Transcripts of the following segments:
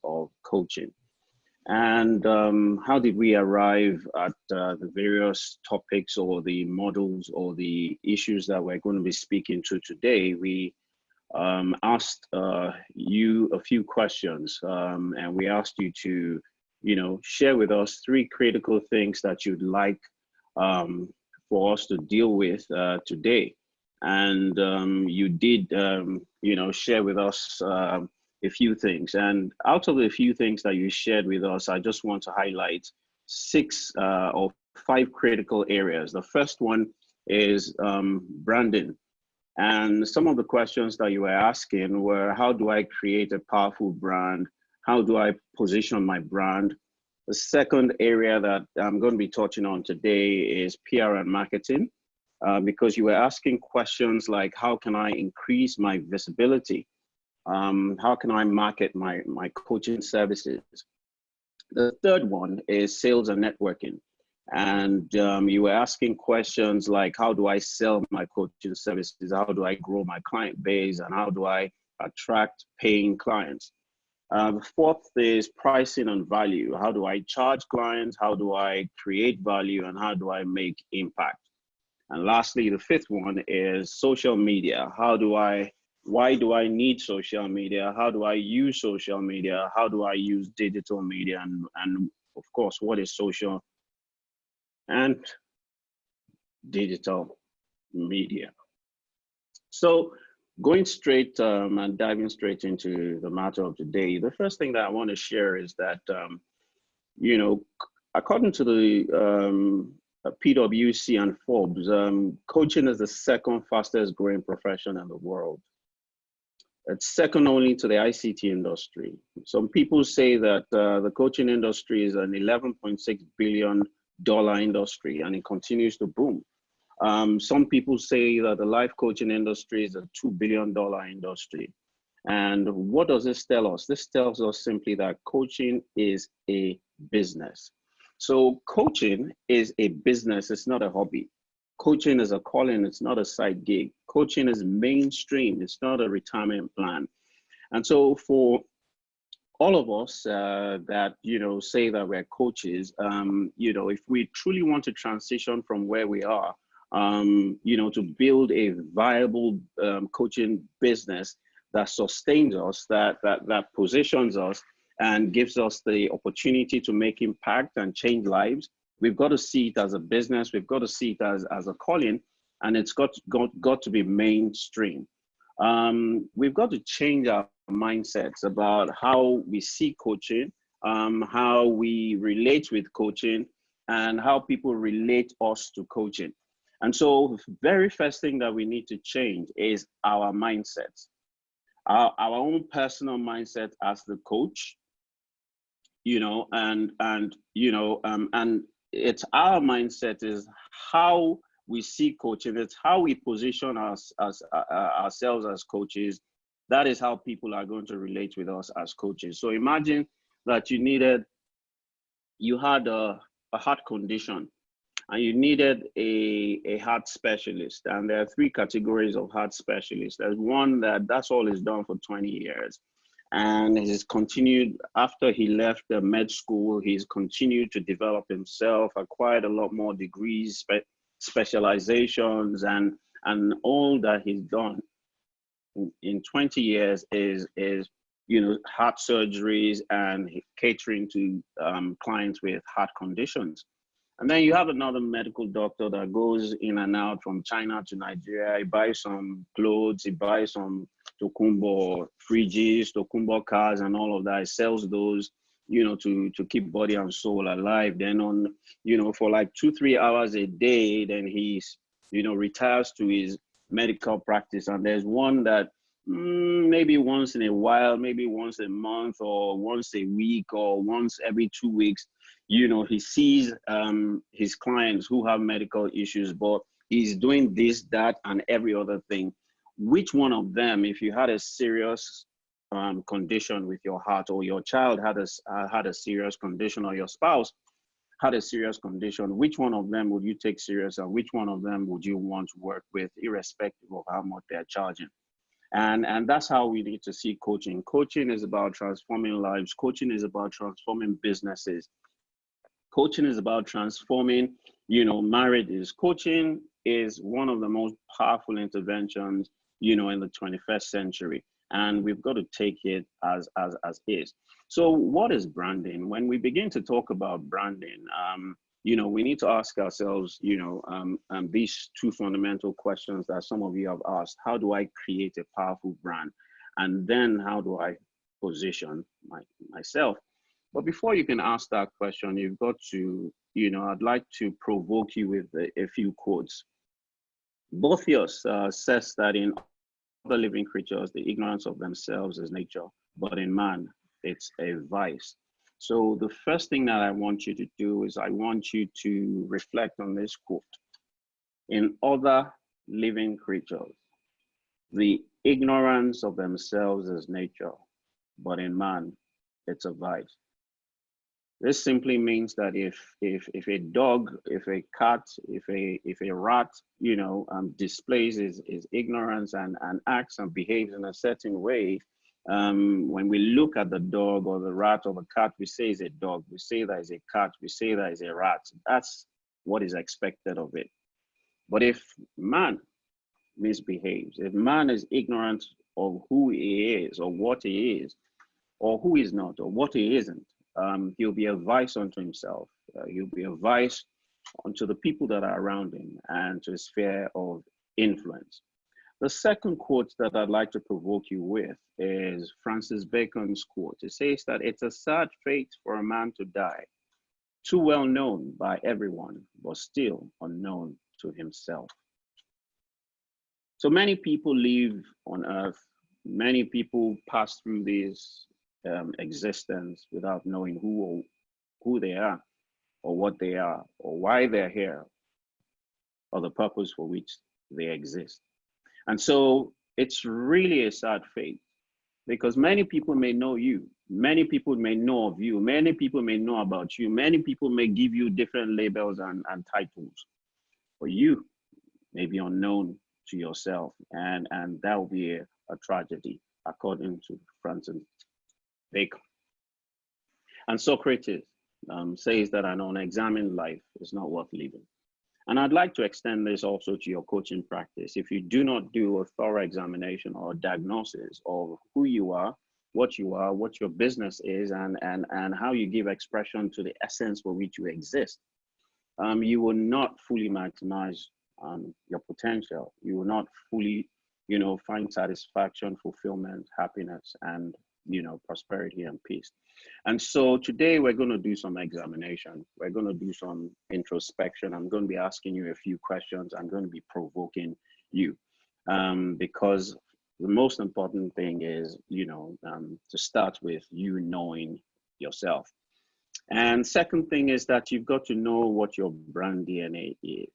of coaching. And how did we arrive at the various topics or the models or the issues that we're going to be speaking to today? We asked you a few questions, and we asked you to, share with us three critical things that you'd like for us to deal with today. And you did, share with us a few things. And out of the few things that you shared with us, I just want to highlight six or five critical areas. The first one is branding. And some of the questions that you were asking were, how do I create a powerful brand? How do I position my brand? The second area that I'm going to be touching on today is PR and marketing, because you were asking questions like, how can I increase my visibility? How can I market my coaching services? The third one is sales and networking. And you were asking questions like, how do I sell my coaching services? How do I grow my client base? And how do I attract paying clients? The fourth is pricing and value. How do I charge clients? How do I create value? And how do I make impact? And lastly, the fifth one is social media. Why do I need social media? How do I use social media? How do I use digital media? And of course, what is social and digital media? So going straight and diving straight into the matter of today, the first thing that I want to share is that, according to the PwC and Forbes, coaching is the second fastest growing profession in the world. It's second only to the ICT industry. Some people say that the coaching industry is an $11.6 billion industry and it continues to boom. Some people say that the life coaching industry is a $2 billion industry. And what does this tell us? This tells us simply that coaching is a business. So coaching is a business, it's not a hobby. Coaching is a calling, it's not a side gig. Coaching is mainstream, it's not a retirement plan. And so for all of us that, say that we're coaches, if we truly want to transition from where we are, to build a viable coaching business that sustains us, that positions us and gives us the opportunity to make impact and change lives, we've got to see it as a business. We've got to see it as a calling, and it's got to be mainstream. We've got to change our mindsets about how we see coaching, how we relate with coaching, and how people relate us to coaching. And so the very first thing that we need to change is our mindsets, our own personal mindset as the coach, and it's our mindset is how we see coaching. It's how we position ourselves as coaches. That is how people are going to relate with us as coaches. So imagine that you had a heart condition and you needed a heart specialist. And there are three categories of heart specialists. There's one that's all he's done for 20 years. And he's continued, after he left the med school, he's continued to develop himself, acquired a lot more degrees, specializations, and all that he's done in 20 years is heart surgeries and catering to clients with heart conditions. And then you have another medical doctor that goes in and out from China to Nigeria. He buys some clothes, he buys some Tokumbo fridges, Tokumbo cars, and all of that. He sells those, to keep body and soul alive. Then for like 2-3 hours a day, then he's, retires to his medical practice. And there's one that maybe once in a while, maybe once a month or once a week or once every 2 weeks, he sees his clients who have medical issues, but he's doing this, that, and every other thing. Which one of them, if you had a serious condition with your heart, or your child had a serious condition, or your spouse had a serious condition, which one of them would you take serious, and which one of them would you want to work with, irrespective of how much they're charging? And that's how we need to see coaching. Coaching is about transforming lives. Coaching is about transforming businesses. Coaching is about transforming, marriages. Coaching is one of the most powerful interventions, in the 21st century. And we've got to take it as is. So what is branding? When we begin to talk about branding, we need to ask ourselves, these two fundamental questions that some of you have asked. How do I create a powerful brand? And then how do I position myself? But before you can ask that question, you've got to, I'd like to provoke you with a few quotes. Boethius says that in other living creatures, the ignorance of themselves is nature, but in man, it's a vice. So the first thing that I want you to do is I want you to reflect on this quote. In other living creatures, the ignorance of themselves is nature, but in man, it's a vice. This simply means that if a dog, if a cat, if a rat, displays his ignorance and acts and behaves in a certain way, when we look at the dog or the rat or the cat, we say it's a dog, we say that it's a cat, we say that it's a rat. That's what is expected of it. But if man misbehaves, if man is ignorant of who he is or what he is, or who he's not, or what he isn't, he'll be a vice unto himself. He'll be a vice unto the people that are around him and to his sphere of influence. The second quote that I'd like to provoke you with is Francis Bacon's quote. It says that it's a sad fate for a man to die, too well known by everyone, but still unknown to himself. So many people live on earth. Many people pass through this existence without knowing who they are, or what they are, or why they're here, or the purpose for which they exist. And so it's really a sad fate, because many people may know you, many people may know of you, many people may know about you, many people may give you different labels and titles, but you may be unknown to yourself, and that will be a tragedy, according to Francis Bacon. And Socrates says that an unexamined life is not worth living. And I'd like to extend this also to your coaching practice. If you do not do a thorough examination or diagnosis of who you are, what your business is, and how you give expression to the essence for which you exist, you will not fully maximize your potential. You will not fully, find satisfaction, fulfillment, happiness, and prosperity and peace. And so today we're going to do some examination. We're going to do some introspection. I'm going to be asking you a few questions. I'm going to be provoking you, because the most important thing is, to start with you knowing yourself. And second thing is that you've got to know what your brand DNA is.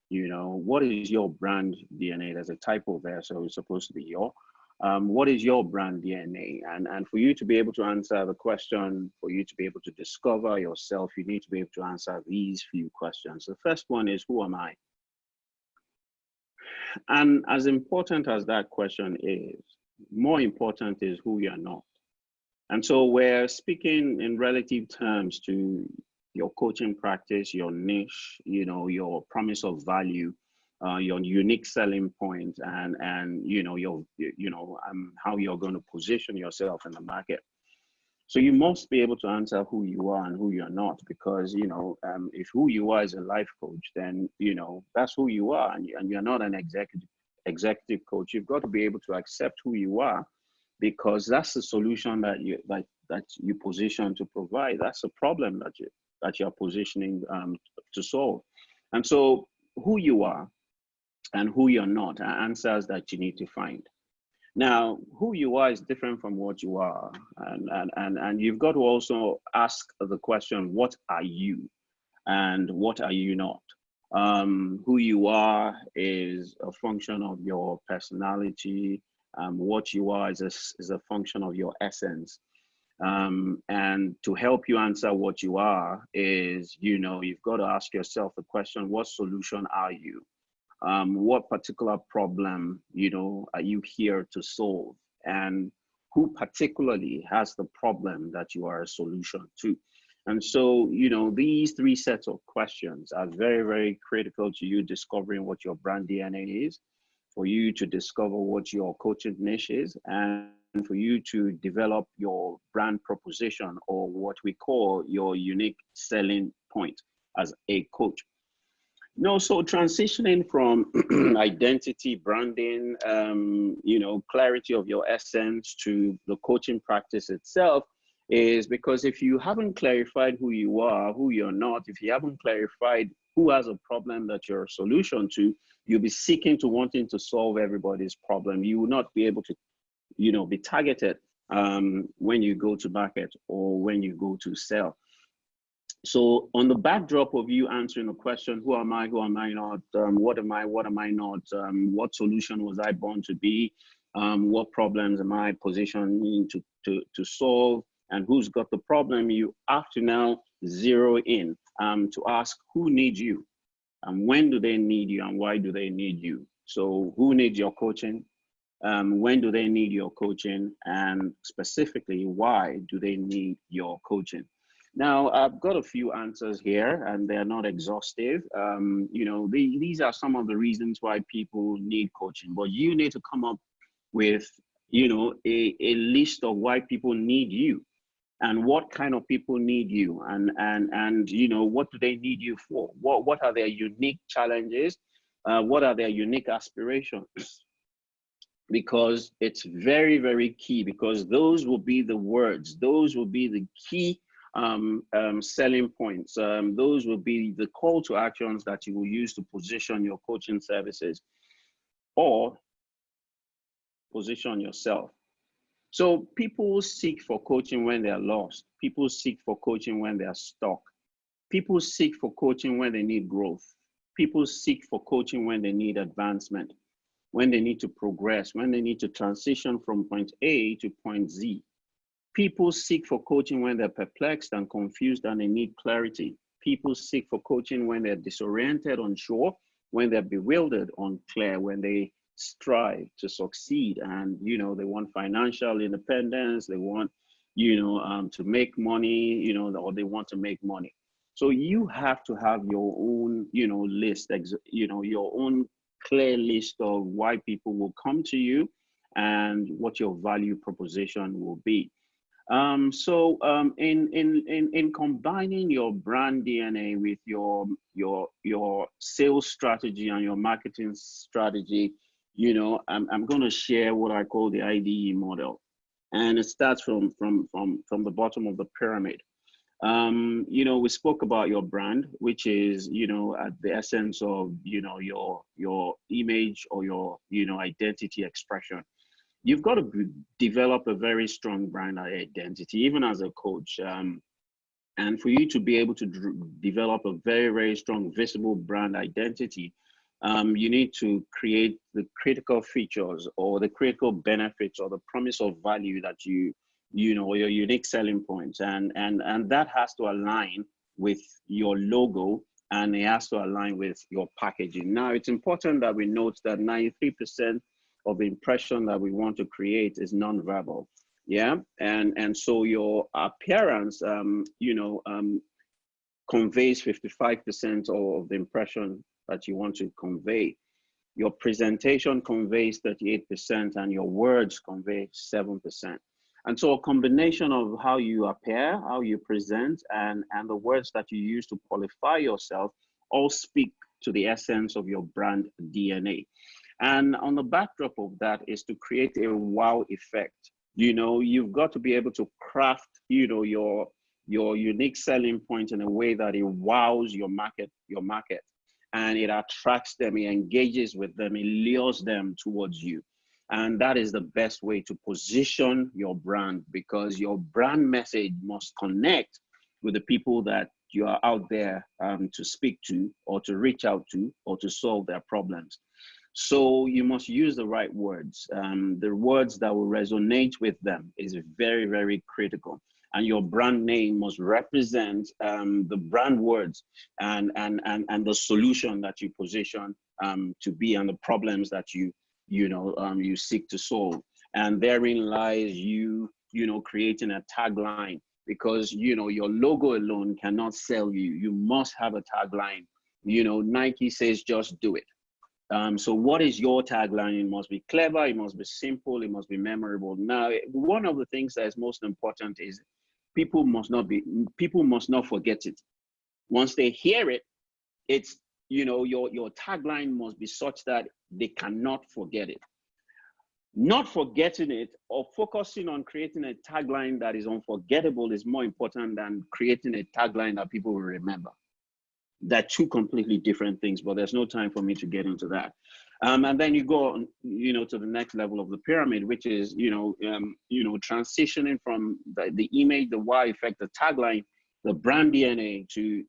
What is your brand DNA? There's a typo there, so it's supposed to be your. What is your brand DNA? And for you to be able to answer the question, for you to be able to discover yourself, you need to be able to answer these few questions. The first one is, who am I? And as important as that question is, more important is who you're not. And so we're speaking in relative terms to your coaching practice, your niche, your promise of value, your unique selling point, and how you're going to position yourself in the market. So you must be able to answer who you are and who you're not, because if who you are is a life coach, then that's who you are, and you're not an executive coach. You've got to be able to accept who you are, because that's the solution that you position to provide. That's the problem that you're positioning to solve. And so who you are and who you're not are answers that you need to find. Now, who you are is different from what you are. And you've got to also ask the question, what are you and what are you not? Who you are is a function of your personality. What you are is a function of your essence. And to help you answer what you are is, you've got to ask yourself the question, what solution are you? What particular problem, are you here to solve? And who particularly has the problem that you are a solution to? And so, these three sets of questions are very, very critical to you discovering what your brand DNA is, for you to discover what your coaching niche is, and for you to develop your brand proposition, or what we call your unique selling point as a coach. No, so transitioning from identity, branding, clarity of your essence to the coaching practice itself is because if you haven't clarified who you are, who you're not, if you haven't clarified who has a problem that you're a solution to, you'll be seeking to wanting to solve everybody's problem. You will not be able to, be targeted when you go to market or when you go to sell. So on the backdrop of you answering the question, who am I not, what am I not, what solution was I born to be, what problems am I positioning to solve, and who's got the problem, you have to now zero in to ask who needs you, and when do they need you, and why do they need you? So who needs your coaching? When do they need your coaching? And specifically, why do they need your coaching? Now, I've got a few answers here, and they're not exhaustive. These are some of the reasons why people need coaching, but you need to come up with, a list of why people need you, and what kind of people need you, and what do they need you for? What are their unique challenges? What are their unique aspirations? Because it's very, very key, because those will be the words, those will be the key selling points. Those will be the call to actions that you will use to position your coaching services or position yourself. So people seek for coaching when they're lost. People seek for coaching when they're stuck. People seek for coaching when they need growth. People seek for coaching when they need advancement, when they need to progress, when they need to transition from point A to point Z. People seek for coaching when they're perplexed and confused and they need clarity. People seek for coaching when they're disoriented, unsure, when they're bewildered, unclear, when they strive to succeed and, they want financial independence, they want, to make money, or they want to make money. So you have to have your own, list, your own clear list of why people will come to you and what your value proposition will be. In combining your brand DNA with your sales strategy and your marketing strategy, I'm going to share what I call the IDE model, and it starts from the bottom of the pyramid. We spoke about your brand, which is at the essence of your image or your identity expression. You've got to develop a very strong brand identity, even as a coach. And for you to be able to develop a very, very strong visible brand identity, you need to create the critical features or the critical benefits or the promise of value that or your unique selling points. And that has to align with your logo, and it has to align with your packaging. Now, it's important that we note that 93% of the impression that we want to create is nonverbal. Yeah. And so your appearance, conveys 55% of the impression that you want to convey. Your presentation conveys 38%, and your words convey 7%. And so a combination of how you appear, how you present, and the words that you use to qualify yourself all speak to the essence of your brand DNA. And on the backdrop of that is to create a wow effect. You've got to be able to craft, your unique selling point in a way that it wows your market, and it attracts them, it engages with them, it lures them towards you. And that is the best way to position your brand, because your brand message must connect with the people that you are out there to speak to, or to reach out to, or to solve their problems. So you must use the right words. The words that will resonate with them is very, very critical. And your brand name must represent the brand words and the solution that you position to be, and the problems that you seek to solve. And therein lies you creating a tagline, because your logo alone cannot sell you. You must have a tagline. Nike says just do it. So what is your tagline? It must be clever, it must be simple, it must be memorable. Now, one of the things that is most important is people must not forget it. Once they hear it, it's your tagline must be such that they cannot forget it. Not forgetting it or focusing on creating a tagline that is unforgettable is more important than creating a tagline that people will remember. They're two completely different things, but there's no time for me to get into that. And then you go on, to the next level of the pyramid, which is, transitioning from the image, the why effect, the tagline, the brand DNA to,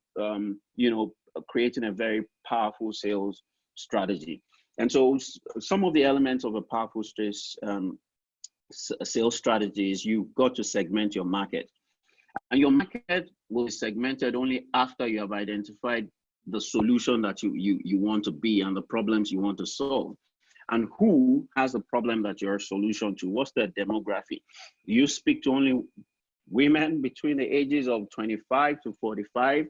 creating a very powerful sales strategy. And so some of the elements of a powerful sales strategy is you've got to segment your market. And your market will be segmented only after you have identified the solution that you want to be and the problems you want to solve. And who has the problem that you're a solution to? What's their demographic? Do you speak to only women between the ages of 25 to 45?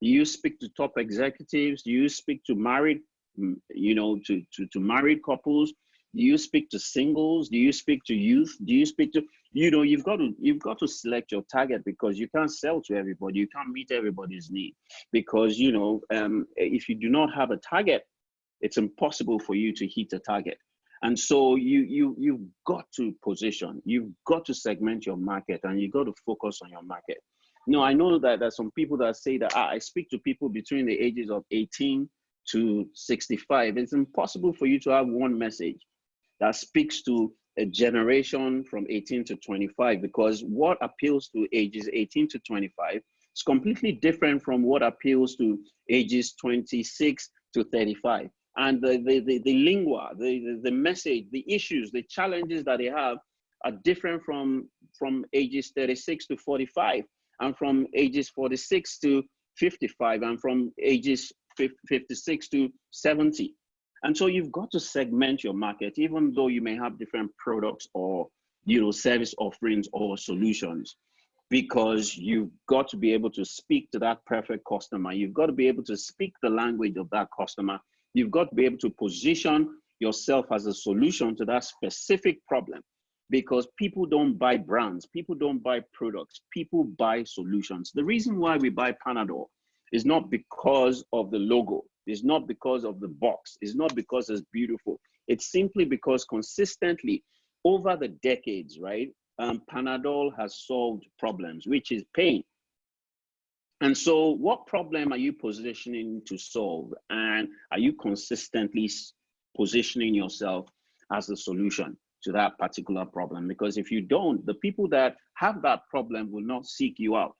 Do you speak to top executives? Do you speak to married, to married couples? Do you speak to singles? Do you speak to youth? Do you speak to, you've got to select your target, because you can't sell to everybody. You can't meet everybody's need, because, if you do not have a target, it's impossible for you to hit a target. And so you've got to position, you've got to segment your market, and you got to focus on your market. No, I know that there's some people that say that I speak to people between the ages of 18 to 65. It's impossible for you to have one message that speaks to a generation from 18 to 25, because what appeals to ages 18 to 25 is completely different from what appeals to ages 26 to 35. And the lingua, the message, the issues, the challenges that they have are different from ages 36 to 45, and from ages 46 to 55, and from ages 56 to 70. And so you've got to segment your market, even though you may have different products or service offerings or solutions, because you've got to be able to speak to that perfect customer. You've got to be able to speak the language of that customer. You've got to be able to position yourself as a solution to that specific problem, because people don't buy brands, people don't buy products, people buy solutions. The reason why we buy Panadol is not because of the logo. It's not because of the box. It's not because it's beautiful. It's simply because consistently over the decades, right, Panadol has solved problems, which is pain. And so what problem are you positioning to solve? And are you consistently positioning yourself as the solution to that particular problem? Because if you don't, the people that have that problem will not seek you out.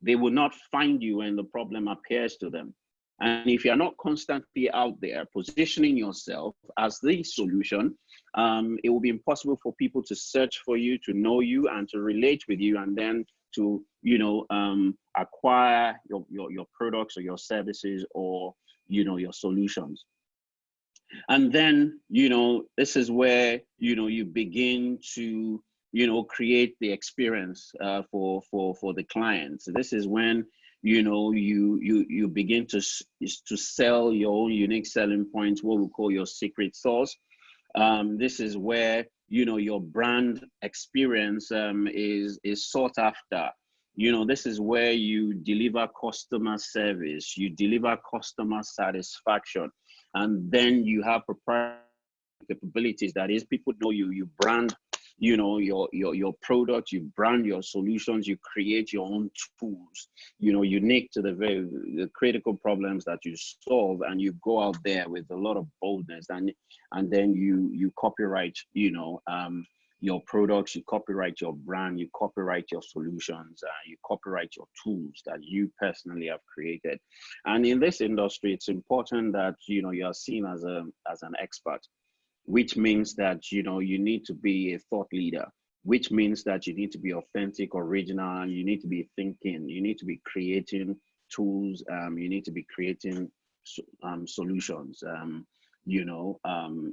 They will not find you when the problem appears to them. And if you're not constantly out there positioning yourself as the solution, it will be impossible for people to search for you, to know you, and to relate with you, and then to acquire your products or your services or your solutions. And then this is where you begin to create the experience for the clients. This is when you begin to sell your own unique selling points, what we call your secret sauce. This is where your brand experience is sought after. This is where you deliver customer service, you deliver customer satisfaction, and then you have proprietary capabilities. That is, people know you brand your product, you brand your solutions, you create your own tools, unique to the critical problems that you solve, and you go out there with a lot of boldness, and then you copyright your products, you copyright your brand, you copyright your solutions, you copyright your tools that you personally have created. And in this industry, it's important that you are seen as an expert, which means that you need to be a thought leader, which means that you need to be authentic, original, and you need to be thinking, you need to be creating tools, you need to be creating solutions.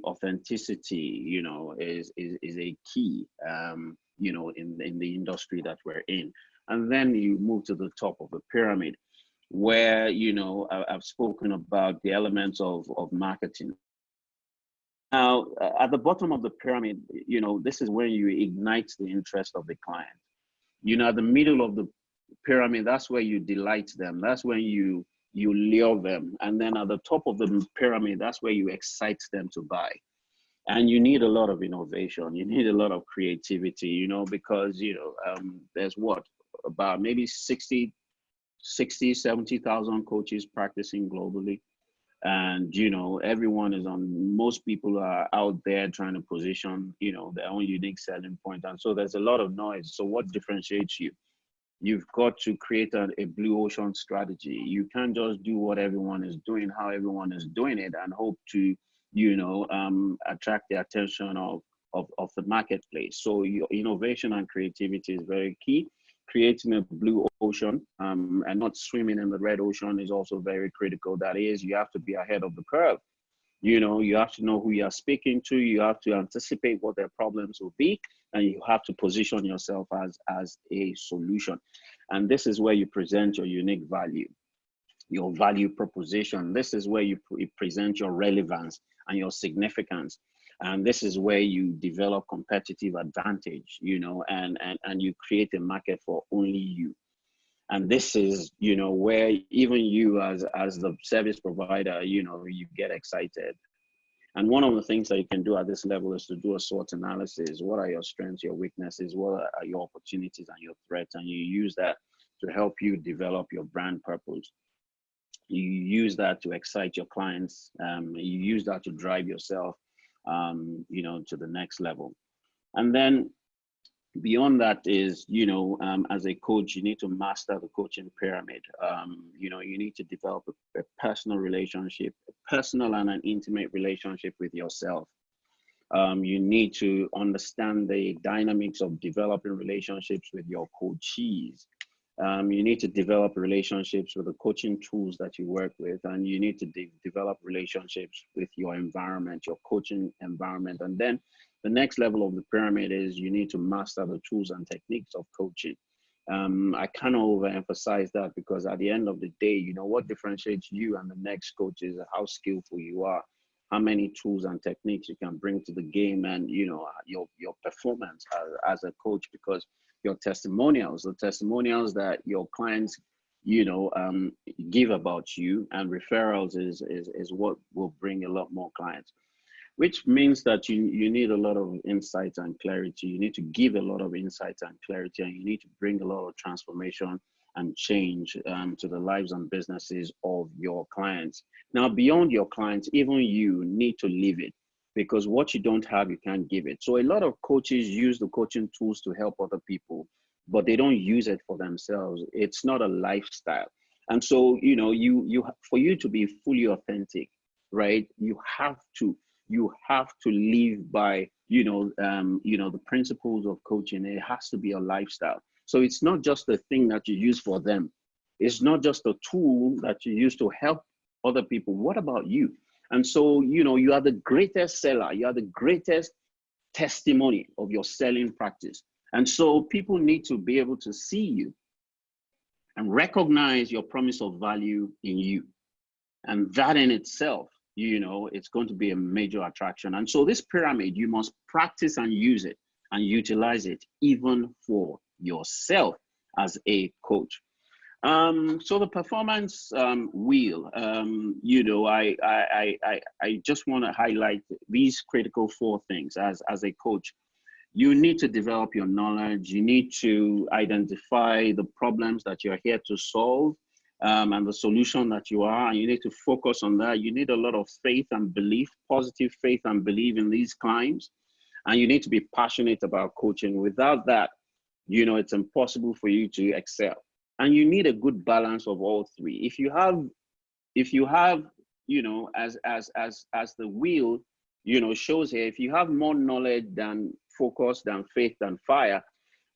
authenticity, is a key, in the industry that we're in. And then you move to the top of the pyramid, where, I've spoken about the elements of marketing. Now, at the bottom of the pyramid, this is where you ignite the interest of the client. At the middle of the pyramid, that's where you delight them. That's when you lure them. And then at the top of the pyramid, that's where you excite them to buy. And you need a lot of innovation. You need a lot of creativity, because, there's about maybe 70,000 coaches practicing globally. And, most people are out there trying to position, their own unique selling point. And so there's a lot of noise. So what differentiates you? You've got to create a blue ocean strategy. You can't just do what everyone is doing, how everyone is doing it, and hope to, attract the attention of the marketplace. So your innovation and creativity is very key. Creating a blue ocean and not swimming in the red ocean is also very critical. That is, you have to be ahead of the curve. You have to know who you are speaking to. You have to anticipate what their problems will be, and you have to position yourself as a solution. And this is where you present your unique value, your value proposition. This is where you present your relevance and your significance. And this is where you develop competitive advantage, and you create a market for only you. And this is, where even you as the service provider, you get excited. And one of the things that you can do at this level is to do a SWOT analysis. What are your strengths, your weaknesses? What are your opportunities and your threats? And you use that to help you develop your brand purpose. You use that to excite your clients. You use that to drive yourself, to the next level. And then beyond that is, as a coach, you need to master the coaching pyramid. You need to develop a personal relationship, a personal and an intimate relationship with yourself. You need to understand the dynamics of developing relationships with your coachees. You need to develop relationships with the coaching tools that you work with, and you need to develop relationships with your environment, your coaching environment. And then the next level of the pyramid is you need to master the tools and techniques of coaching. I cannot overemphasize that, because at the end of the day, what differentiates you and the next coach is how skillful you are, how many tools and techniques you can bring to the game, and your performance as a coach. Because your testimonials, the testimonials that your clients, give about you, and referrals is what will bring a lot more clients, which means that you need a lot of insight and clarity. You need to give a lot of insight and clarity, and you need to bring a lot of transformation and change to the lives and businesses of your clients. Now, beyond your clients, even you need to live it, because what you don't have, you can't give it. So a lot of coaches use the coaching tools to help other people, but they don't use it for themselves. It's not a lifestyle. And so, for you to be fully authentic, right, you have to live by, the principles of coaching. It has to be a lifestyle. So it's not just a thing that you use for them. It's not just a tool that you use to help other people. What about you? And so, you are the greatest seller. You are the greatest testimony of your selling practice. And so people need to be able to see you and recognize your promise of value in you. And that in itself, it's going to be a major attraction. And so this pyramid, you must practice and use it and utilize it even for yourself as a coach. So the performance wheel, I just want to highlight these critical 4 things as a coach. You need to develop your knowledge. You need to identify the problems that you're here to solve, and the solution that you are, and you need to focus on that. You need a lot of faith and belief, positive faith and belief in these climbs, and you need to be passionate about coaching. Without that, it's impossible for you to excel. And you need a good balance of all 3. If you have, as the wheel, shows here, if you have more knowledge than focus, than faith, than fire,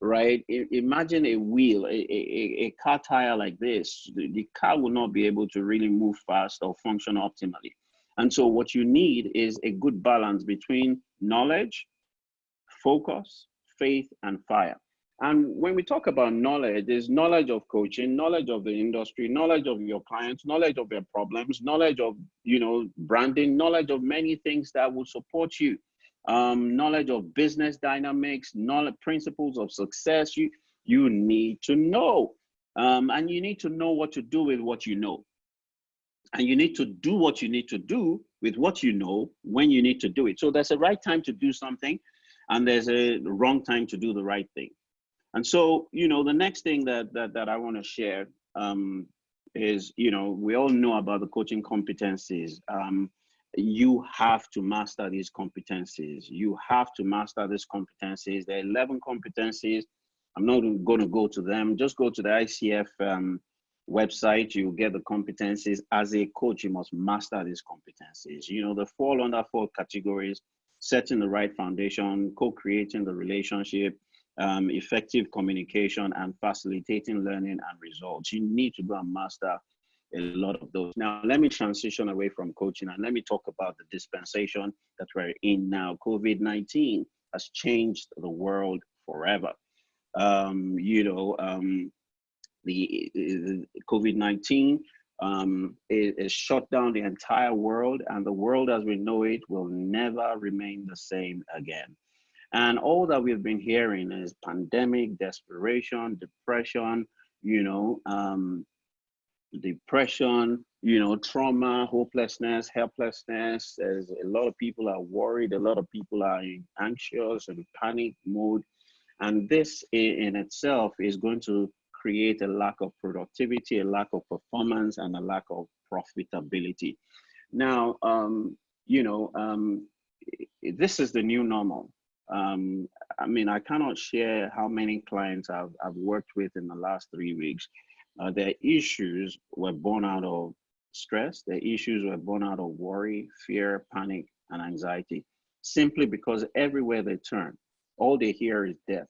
right? Imagine a wheel, a car tire like this. The car will not be able to really move fast or function optimally. And so what you need is a good balance between knowledge, focus, faith, and fire. And when we talk about knowledge, there's knowledge of coaching, knowledge of the industry, knowledge of your clients, knowledge of their problems, knowledge of, branding, knowledge of many things that will support you, knowledge of business dynamics, knowledge, principles of success. You need to know, and you need to know what to do with what you know. And you need to do what you need to do with what you know when you need to do it. So there's a right time to do something, and there's a wrong time to do the right thing. And so, the next thing that I want to share is, we all know about the coaching competencies. You have to master these competencies. You have to master these competencies. There are 11 competencies. I'm not going to go to them. Just go to the ICF website. You'll get the competencies. As a coach, you must master these competencies. They fall under 4 categories: setting the right foundation, co-creating the relationship, effective communication, and facilitating learning and results. You need to go and master a lot of those. Now, let me transition away from coaching and let me talk about the dispensation that we're in now. COVID-19 has changed the world forever. The COVID-19 it shut down the entire world, and the world as we know it will never remain the same again. And all that we've been hearing is pandemic, desperation, depression, trauma, hopelessness, helplessness. There's a lot of people are worried. A lot of people are in anxious and panic mode. And this in itself is going to create a lack of productivity, a lack of performance, and a lack of profitability. Now, this is the new normal. I cannot share how many clients I've worked with in the last 3 weeks. Their issues were born out of stress. Their issues were born out of worry, fear, panic, and anxiety, simply because everywhere they turn, all they hear is death,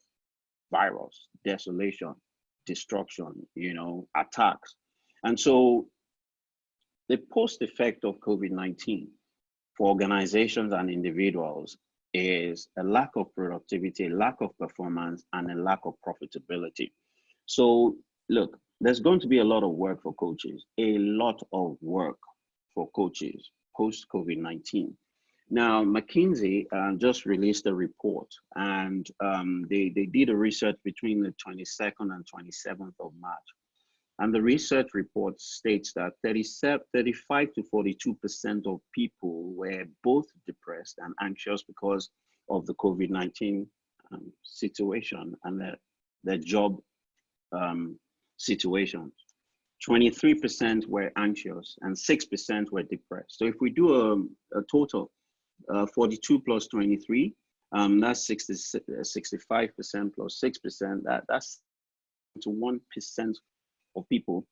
virus, desolation, destruction, attacks. And so the post effect of COVID-19 for organizations and individuals is a lack of productivity, a lack of performance, and a lack of profitability. So look, there's going to be a lot of work for coaches, a lot of work for coaches post COVID-19. Now, McKinsey just released a report, and they did a research between the 22nd and 27th of March. And the research report states that 35 to 42% of people were both depressed and anxious because of the COVID-19 situation and their job situation. 23% were anxious and 6% were depressed. So if we do a total, 42 plus 23, that's 65% plus 6%, that's to 1% of people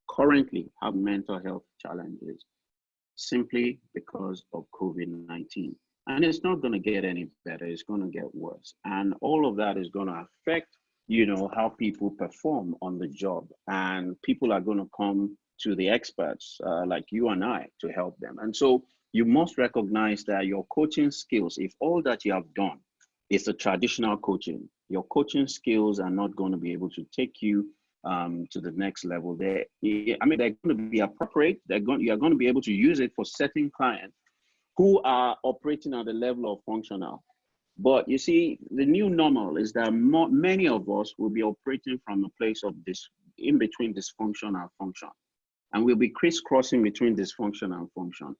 currently have mental health challenges simply because of COVID-19. And it's not going to get any better, it's going to get worse. And all of that is going to affect, how people perform on the job. And people are going to come to the experts like you and I to help them. And so you must recognize that your coaching skills, if all that you have done is the traditional coaching, your coaching skills are not going to be able to take you to the next level. They're going to be appropriate. You're going to be able to use it for certain clients who are operating at the level of functional. But you see, the new normal is that many of us will be operating from a place of in between dysfunction and function. And we'll be crisscrossing between dysfunction and function.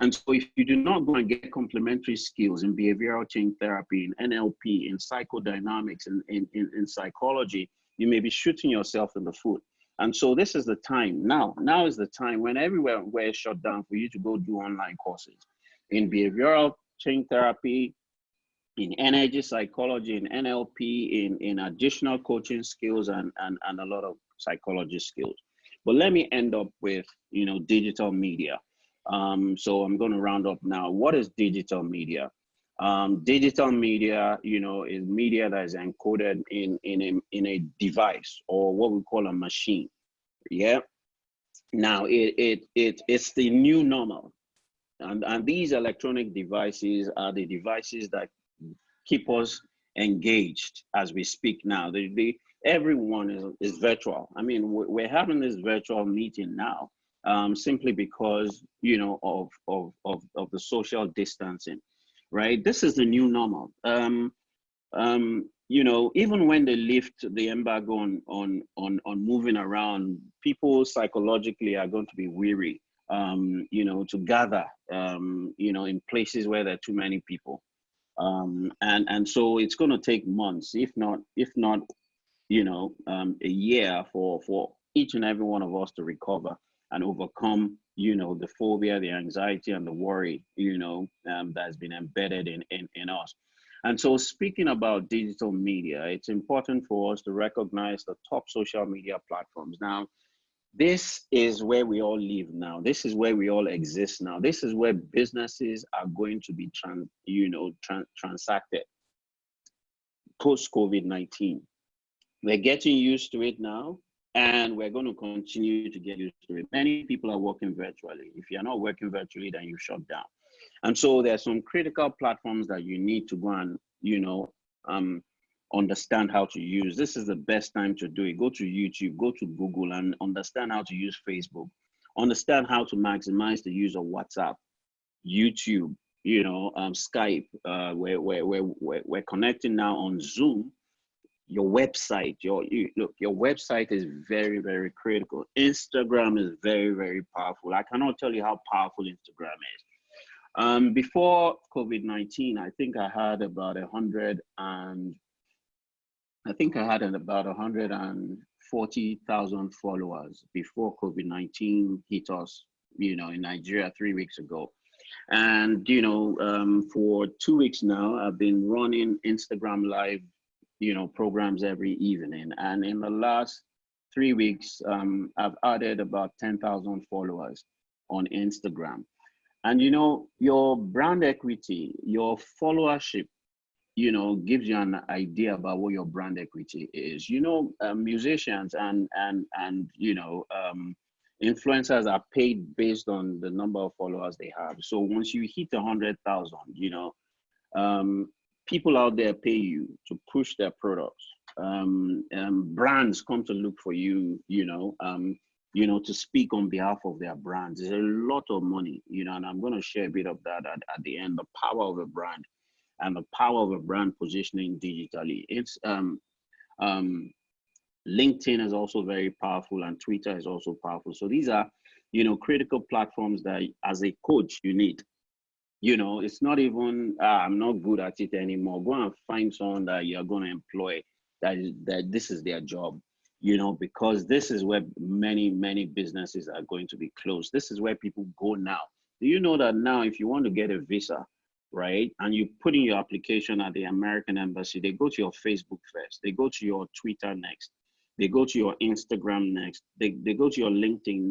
And so if you do not go and get complementary skills in behavioral change therapy, in NLP, in psychodynamics, in psychology, you may be shooting yourself in the foot. And so this is the time now. Now is the time when everywhere is shut down for you to go do online courses in behavioral change therapy, in energy psychology, in NLP, in additional coaching skills, and a lot of psychology skills. But let me end up with, digital media. So I'm going to round up now. What is digital media? Digital media, is media that is encoded in a device, or what we call a machine. Yeah. Now it's the new normal. And these electronic devices are the devices that keep us engaged as we speak now. Everyone is virtual. I mean, we're having this virtual meeting now, simply because, you know, of the social distancing, right? This is the new normal. You know, even when they lift the embargo on moving around, people psychologically are going to be weary, you know, to gather, you know, in places where there are too many people. And so it's going to take months, if not, you know, a year for each and every one of us to recover and overcome, you know, the phobia, the anxiety, and the worry, you know, that's been embedded in us. And so, speaking about digital media, it's important for us to recognize the top social media platforms. Now, this is where we all live now. This is where we all exist now. This is where businesses are going to be transacted post COVID-19. We're getting used to it now, and we're going to continue to get used to it. Many people are working virtually. If you're not working virtually, then you shut down. And so there's some critical platforms that you need to go and, you know, understand how to use. This is the best time to do it. Go to YouTube, go to Google, and understand how to use Facebook. Understand how to maximize the use of WhatsApp, YouTube, you know, Skype. We're connecting now on Zoom. Your website, look, your website is very, very critical. Instagram is very, very powerful. I cannot tell you how powerful Instagram is. Before COVID-19, I think I had about 140,000 followers before COVID-19 hit us, you know, in Nigeria 3 weeks ago. And, you know, for 2 weeks now, I've been running Instagram live, you know, programs every evening. And in the last 3 weeks, I've added about 10,000 followers on Instagram. And, you know, your brand equity, your followership, you know, gives you an idea about what your brand equity is. You know, musicians and you know, influencers are paid based on the number of followers they have. So once you hit 100,000, you know, people out there pay you to push their products. Brands come to look for you, you know, to speak on behalf of their brands. There's a lot of money, you know, and I'm going to share a bit of that at the end, the power of a brand and the power of a brand positioning digitally. It's LinkedIn is also very powerful, and Twitter is also powerful. So these are, you know, critical platforms that as a coach you need. You know, it's not even, I'm not good at it anymore. Go and find someone that you're going to employ, that this is their job, you know, because this is where many businesses are going to be closed. This is where people go now. Do you know that now if you want to get a visa, right, and you put in your application at the American embassy, they go to your Facebook first, they go to your Twitter next, they go to your Instagram next, they go to your LinkedIn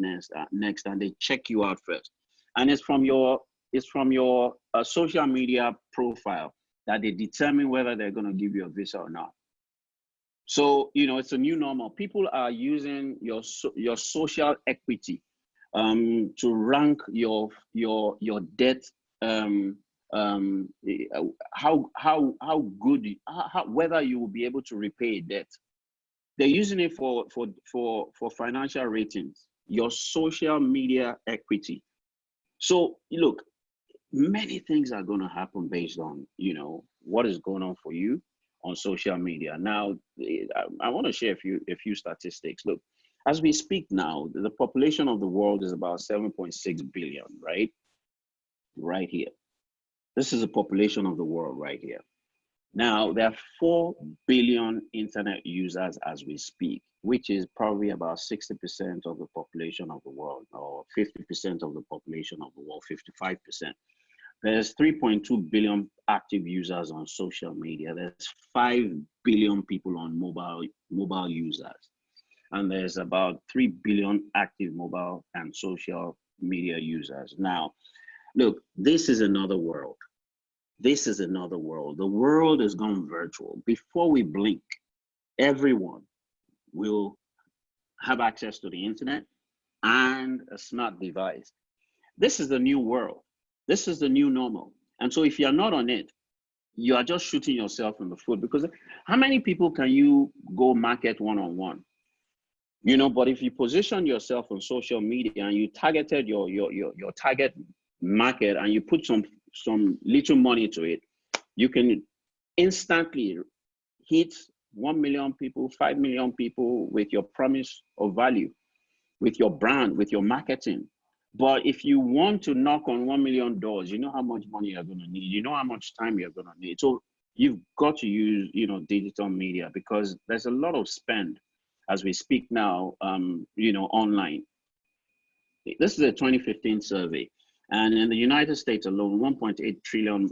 next, and they check you out first. And it's from your social media profile that they determine whether they're going to give you a visa or not. So, you know, it's a new normal. People are using your social equity to rank your debt, how good, whether you will be able to repay debt. They're using it for financial ratings, your social media equity. So look, many things are going to happen based on, you know, what is going on for you on social media. Now, I want to share a few statistics. Look, as we speak now, the population of the world is about 7.6 billion, right? Right here. This is the population of the world right here. Now, there are 4 billion internet users as we speak, which is probably about 60% of the population of the world, or 50% of the population of the world, 55%. There's 3.2 billion active users on social media. There's 5 billion people on mobile users. And there's about 3 billion active mobile and social media users. Now, look, this is another world. This is another world. The world is gone virtual. Before we blink, everyone will have access to the internet and a smart device. This is the new world. This is the new normal. And so if you're not on it, you are just shooting yourself in the foot, because how many people can you go market one-on-one? You know, but if you position yourself on social media and you targeted your target market and you put some little money to it, you can instantly hit 1 million people, 5 million people with your promise of value, with your brand, with your marketing. But if you want to knock on 1 million doors, you know how much money you're going to need, you know how much time you're going to need. So you've got to use, you know, digital media, because there's a lot of spend as we speak now, you know, online. This is a 2015 survey, and in the United States alone, $1.8 trillion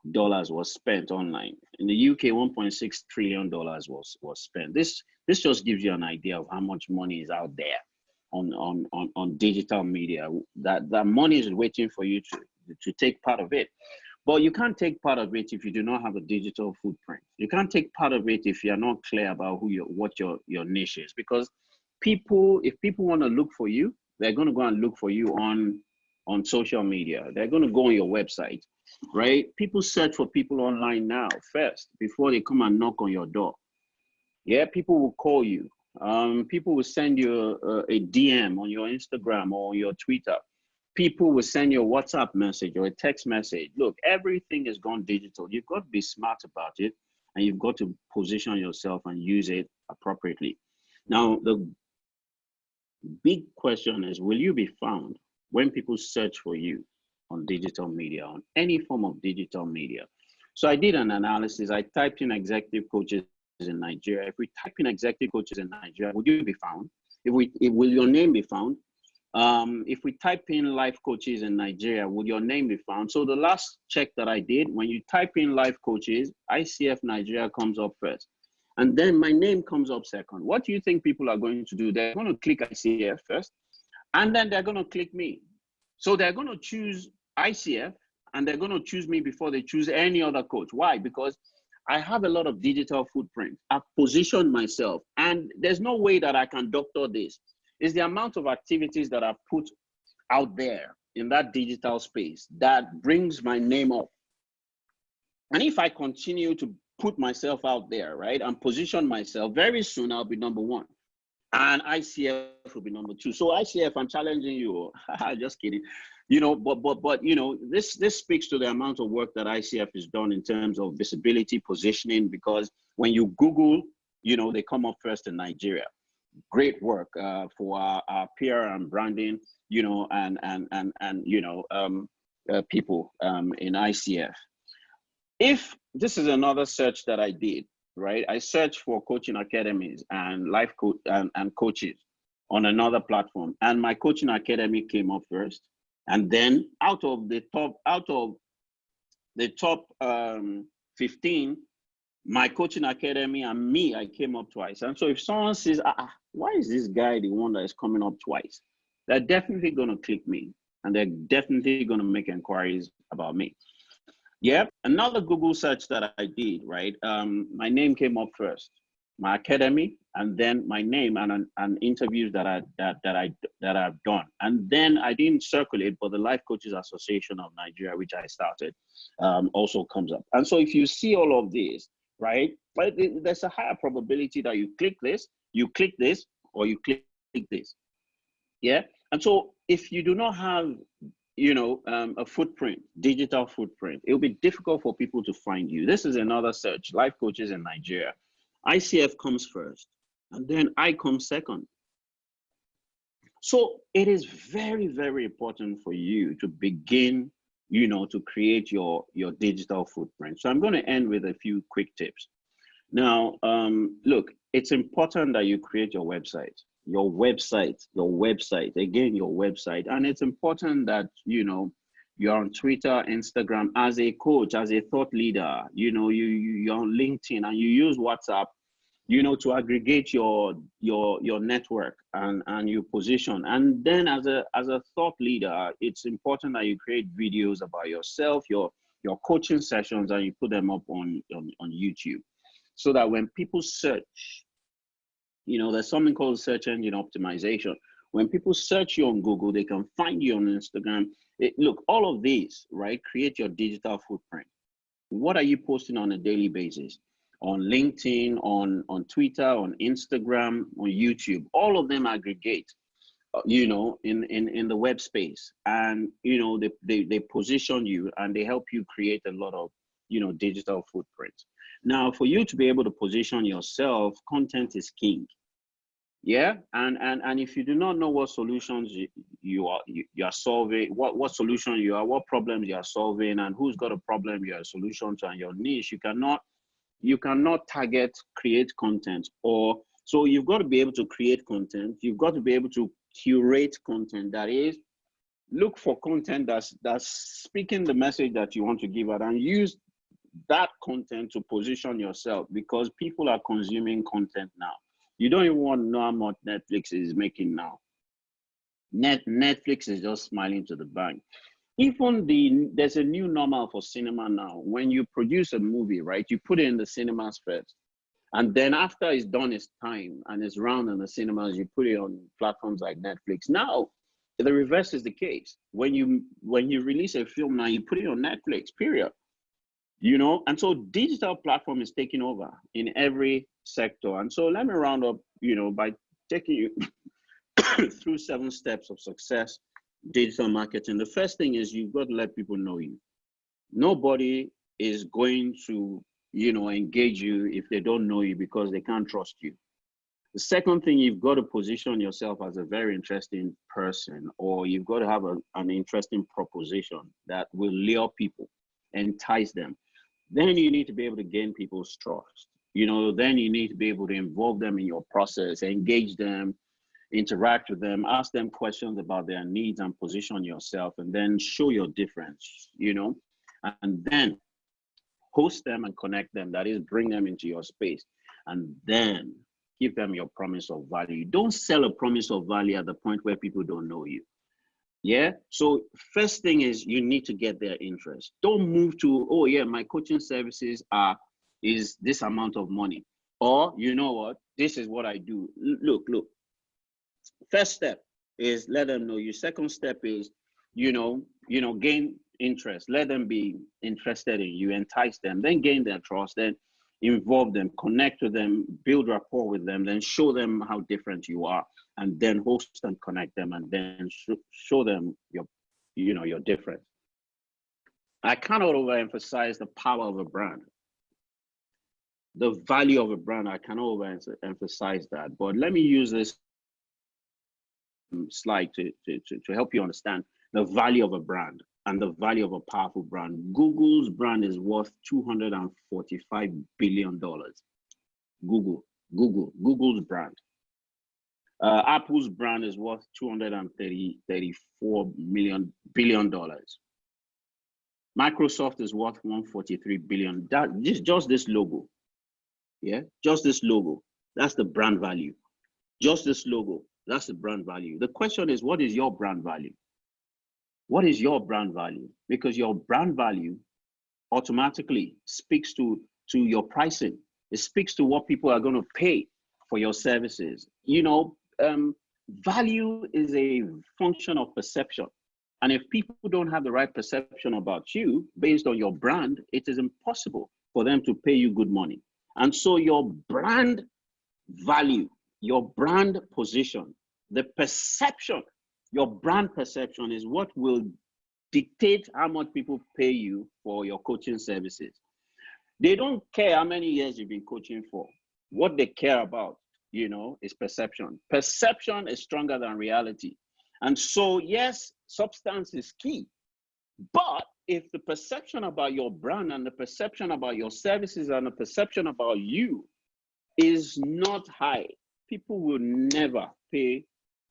was spent online. In the UK, $1.6 trillion was spent. This just gives you an idea of how much money is out there on digital media. That money is waiting for you to take part of it. But you can't take part of it if you do not have a digital footprint. You can't take part of it if you're not clear about what your niche is. Because if people want to look for you, they're going to go and look for you on social media. They're going to go on your website, right? People search for people online now first before they come and knock on your door. Yeah, people will call you. People will send you a DM on your Instagram or your Twitter. People will send you a WhatsApp message or a text message. Look, everything has gone digital. You've got to be smart about it, and you've got to position yourself and use it appropriately. Now, the big question is, will you be found when people search for you on digital media, on any form of digital media? So I did an analysis. I typed in executive coaches in Nigeria. If we type in executive coaches in Nigeria, would you be found? Will your name be found? If we type in life coaches in Nigeria, would your name be found? So the last check that I did, when you type in life coaches, ICF Nigeria comes up first. And then my name comes up second. What do you think people are going to do? They're going to click ICF first, and then they're going to click me. So they're going to choose ICF, and they're going to choose me before they choose any other coach. Why? Because I have a lot of digital footprint. I've positioned myself, and there's no way that I can doctor this. It's the amount of activities that I've put out there in that digital space that brings my name up. And if I continue to put myself out there, right, and position myself, very soon I'll be number one. And ICF will be number two. So ICF, I'm challenging you. Just kidding. You know, but you know, this speaks to the amount of work that ICF has done in terms of visibility, positioning, because when you Google, you know, they come up first in Nigeria. Great work for our PR and branding, you know, and you know, people in ICF. If this is another search that I did, right? I searched for coaching academies and life coach and coaches on another platform, and my coaching academy came up first. And then out of the top 15, my coaching academy and me, I came up twice. And so if someone says, why is this guy the one that is coming up twice? They're definitely going to click me, and they're definitely going to make inquiries about me. Yeah, another Google search that I did, right? My name came up first, my academy, and then my name and interviews that I've done. And then I didn't circulate, but the Life Coaches Association of Nigeria, which I started, also comes up. And so if you see all of this, right, but there's a higher probability that you click this, or you click this. Yeah. And so if you do not have, you know, a footprint, digital footprint, it will be difficult for people to find you. This is another search, Life Coaches in Nigeria. ICF comes first, and then I come second. So it is very, very important for you to begin, you know, to create your digital footprint. So I'm going to end with a few quick tips. Now, look, it's important that you create your website. Again, your website. And it's important that, you know, you're on Twitter, Instagram as a coach, as a thought leader, you know, you're on LinkedIn, and you use WhatsApp, you know, to aggregate your network and your position. And then as a thought leader, it's important that you create videos about yourself, your coaching sessions, and you put them up on YouTube, so that when people search, you know, there's something called search engine optimization. When people search you on Google, they can find you on Instagram. Look, all of these, right? Create your digital footprint. What are you posting on a daily basis? On LinkedIn, on Twitter, on Instagram, on YouTube, all of them aggregate, in the web space, and they position you and they help you create a lot of digital footprints. Now, for you to be able to position yourself, content is king. Yeah, and if you do not know what solutions you are solving, what solution you are, what problems you are solving, and who's got a problem you are a solution to, and your niche, you cannot create content. Or so you've got to be able to create content. You've got to be able to curate content. That is, look for content that's speaking the message that you want to give out, and use that content to position yourself, because people are consuming content now. You don't even want to know how much Netflix is making now. Netflix is just smiling to the bank. Even there's a new normal for cinema now. When you produce a movie, right, you put it in the cinemas first. And then after it's done its time and it's round in the cinemas, you put it on platforms like Netflix. Now, the reverse is the case. When you release a film now, you put it on Netflix, period. And so digital platform is taking over in every sector. And so let me round up, by taking you through 7 steps of success, digital marketing. The first thing is you've got to let people know you. Nobody is going to, engage you if they don't know you, because they can't trust you. The second thing, you've got to position yourself as a very interesting person, or you've got to have an interesting proposition that will lure people, entice them. Then you need to be able to gain people's trust. Then you need to be able to involve them in your process, engage them, interact with them, ask them questions about their needs, and position yourself, and then show your difference, and then host them and connect them. That is, bring them into your space, and then give them your promise of value. Don't sell a promise of value at the point where people don't know you. Yeah. So first thing is you need to get their interest. Don't move to, oh yeah, my coaching services is this amount of money, or you know what, this is what I do. Look. First step is let them know you. Second step is, gain interest. Let them be interested in you, entice them, then gain their trust, then involve them, connect with them, build rapport with them, then show them how different you are, and then host and connect them, and then show them your difference. I cannot overemphasize the power of a brand, the value of a brand. I cannot overemphasize that. But let me use this slide to help you understand the value of a brand and the value of a powerful brand. Google's brand is worth $245 billion. Google's brand. Apple's brand is worth $234 billion. Microsoft is worth $143 billion. That just this logo. Yeah, just this logo. That's the brand value. Just this logo. That's the brand value. The question is, what is your brand value? What is your brand value? Because your brand value automatically speaks to your pricing. It speaks to what people are going to pay for your services. Value is a function of perception. And if people don't have the right perception about you based on your brand, it is impossible for them to pay you good money. And so your brand value, your brand position, the perception, your brand perception is what will dictate how much people pay you for your coaching services. They don't care how many years you've been coaching for. What they care about, is perception. Perception is stronger than reality. And so, yes, substance is key. But if the perception about your brand and the perception about your services and the perception about you is not high, people will never pay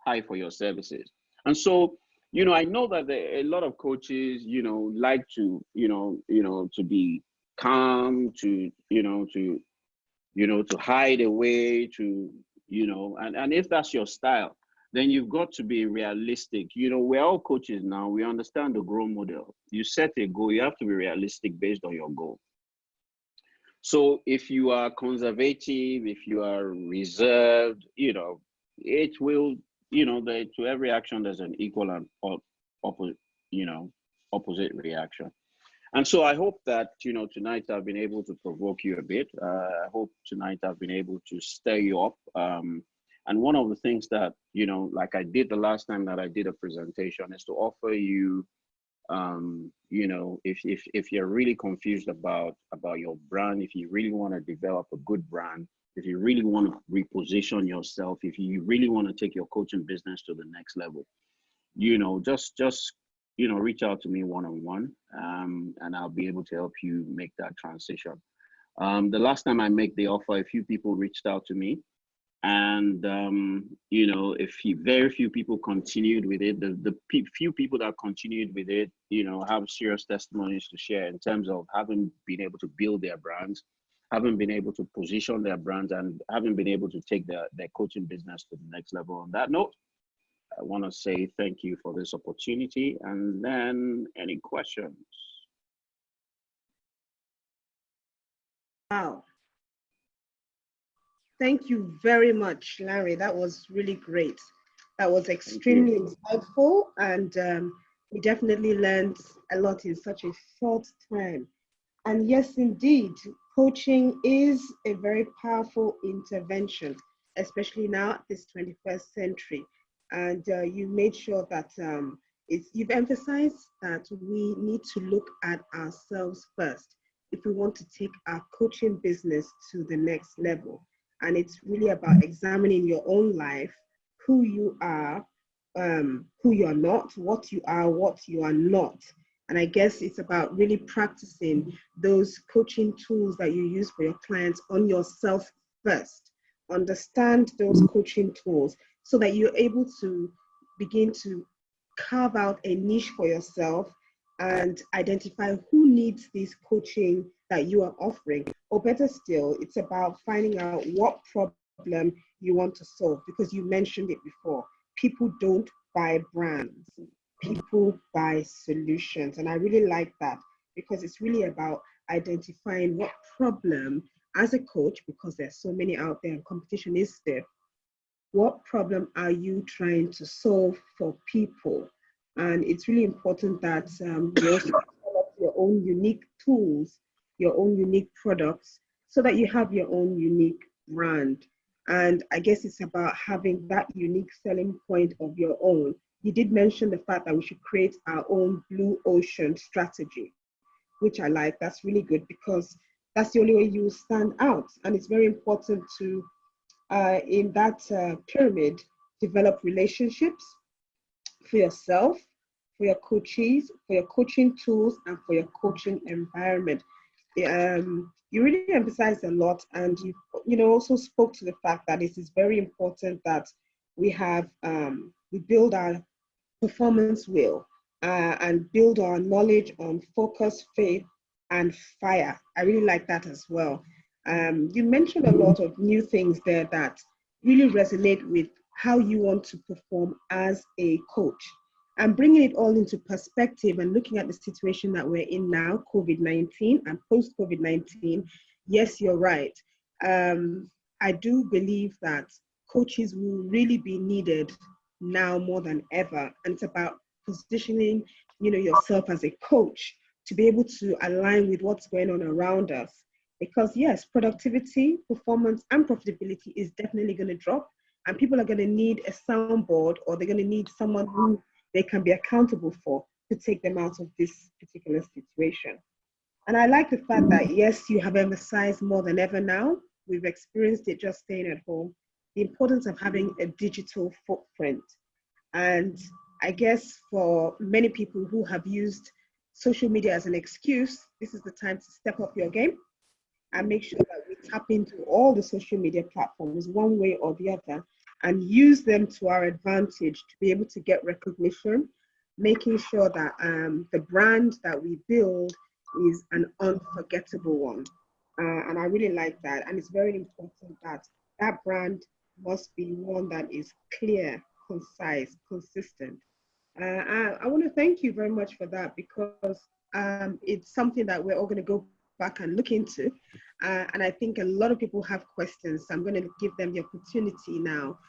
high for your services. And so, I know that a lot of coaches, like to, to be calm, to hide away, and if that's your style, then you've got to be realistic. We're all coaches now. We understand the growth model. You set a goal, you have to be realistic based on your goal. So if you are conservative, if you are reserved, it will to every action, there's an equal and opposite, opposite reaction. And so I hope that, tonight I've been able to provoke you a bit. I hope tonight I've been able to stir you up. And one of the things that, like I did the last time that I did a presentation, is to offer you, if you're really confused about your brand, if you really want to develop a good brand, if you really want to reposition yourself, if you really want to take your coaching business to the next level, just reach out to me one-on-one, and I'll be able to help you make that transition. The last time I made the offer, a few people reached out to me, and very few people continued with it. The few people that continued with it, have serious testimonies to share in terms of having been able to build their brands, having been able to position their brands, and having been able to take their coaching business to the next level. On that note, I want to say thank you for this opportunity. And then, any questions? Wow. Thank you very much, Larry. That was really great. That was extremely insightful, and we definitely learned a lot in such a short time. And yes, indeed, coaching is a very powerful intervention, especially now at this 21st century. And you made sure that you've emphasized that we need to look at ourselves first if we want to take our coaching business to the next level. And it's really about examining your own life, who you are, who you're not, what you are not. And I guess it's about really practicing those coaching tools that you use for your clients on yourself first. Understand those coaching tools so that you're able to begin to carve out a niche for yourself and identify who needs this coaching that you are offering. Or better still, it's about finding out what problem you want to solve, because you mentioned it before. People don't buy brands, people buy solutions. And I really like that, because it's really about identifying what problem as a coach, because there's so many out there and competition is stiff. What problem are you trying to solve for people? And it's really important that you also develop your own unique tools, your own unique products, so that you have your own unique brand. And I guess it's about having that unique selling point of your own. You did mention the fact that we should create our own blue ocean strategy, which I like. That's really good, because that's the only way you stand out. And it's very important to, in that pyramid, develop relationships for yourself, for your coaches, for your coaching tools, and for your coaching environment. You really emphasized a lot, and you also spoke to the fact that it is very important that we have we build our performance wheel and build our knowledge on focus, faith, and fire. I really like that as well. You mentioned a lot of new things there that really resonate with how you want to perform as a coach, and bringing it all into perspective and looking at the situation that we're in now, COVID-19 and post-COVID-19. Yes, you're right. I do believe that coaches will really be needed now more than ever. And it's about positioning, yourself as a coach to be able to align with what's going on around us. Because yes, productivity, performance, and profitability is definitely going to drop, and people are going to need a soundboard, or they're going to need someone who they can be accountable for to take them out of this particular situation. And I like the fact that, yes, you have emphasized more than ever now, we've experienced it just staying at home, the importance of having a digital footprint. And I guess for many people who have used social media as an excuse, this is the time to step up your game and make sure that we tap into all the social media platforms one way or the other, and use them to our advantage to be able to get recognition, making sure that the brand that we build is an unforgettable one. And I really like that. And it's very important that that brand must be one that is clear, concise, consistent. I want to thank you very much for that, because it's something that we're all going to go back and look into. And I think a lot of people have questions. So I'm going to give them the opportunity now.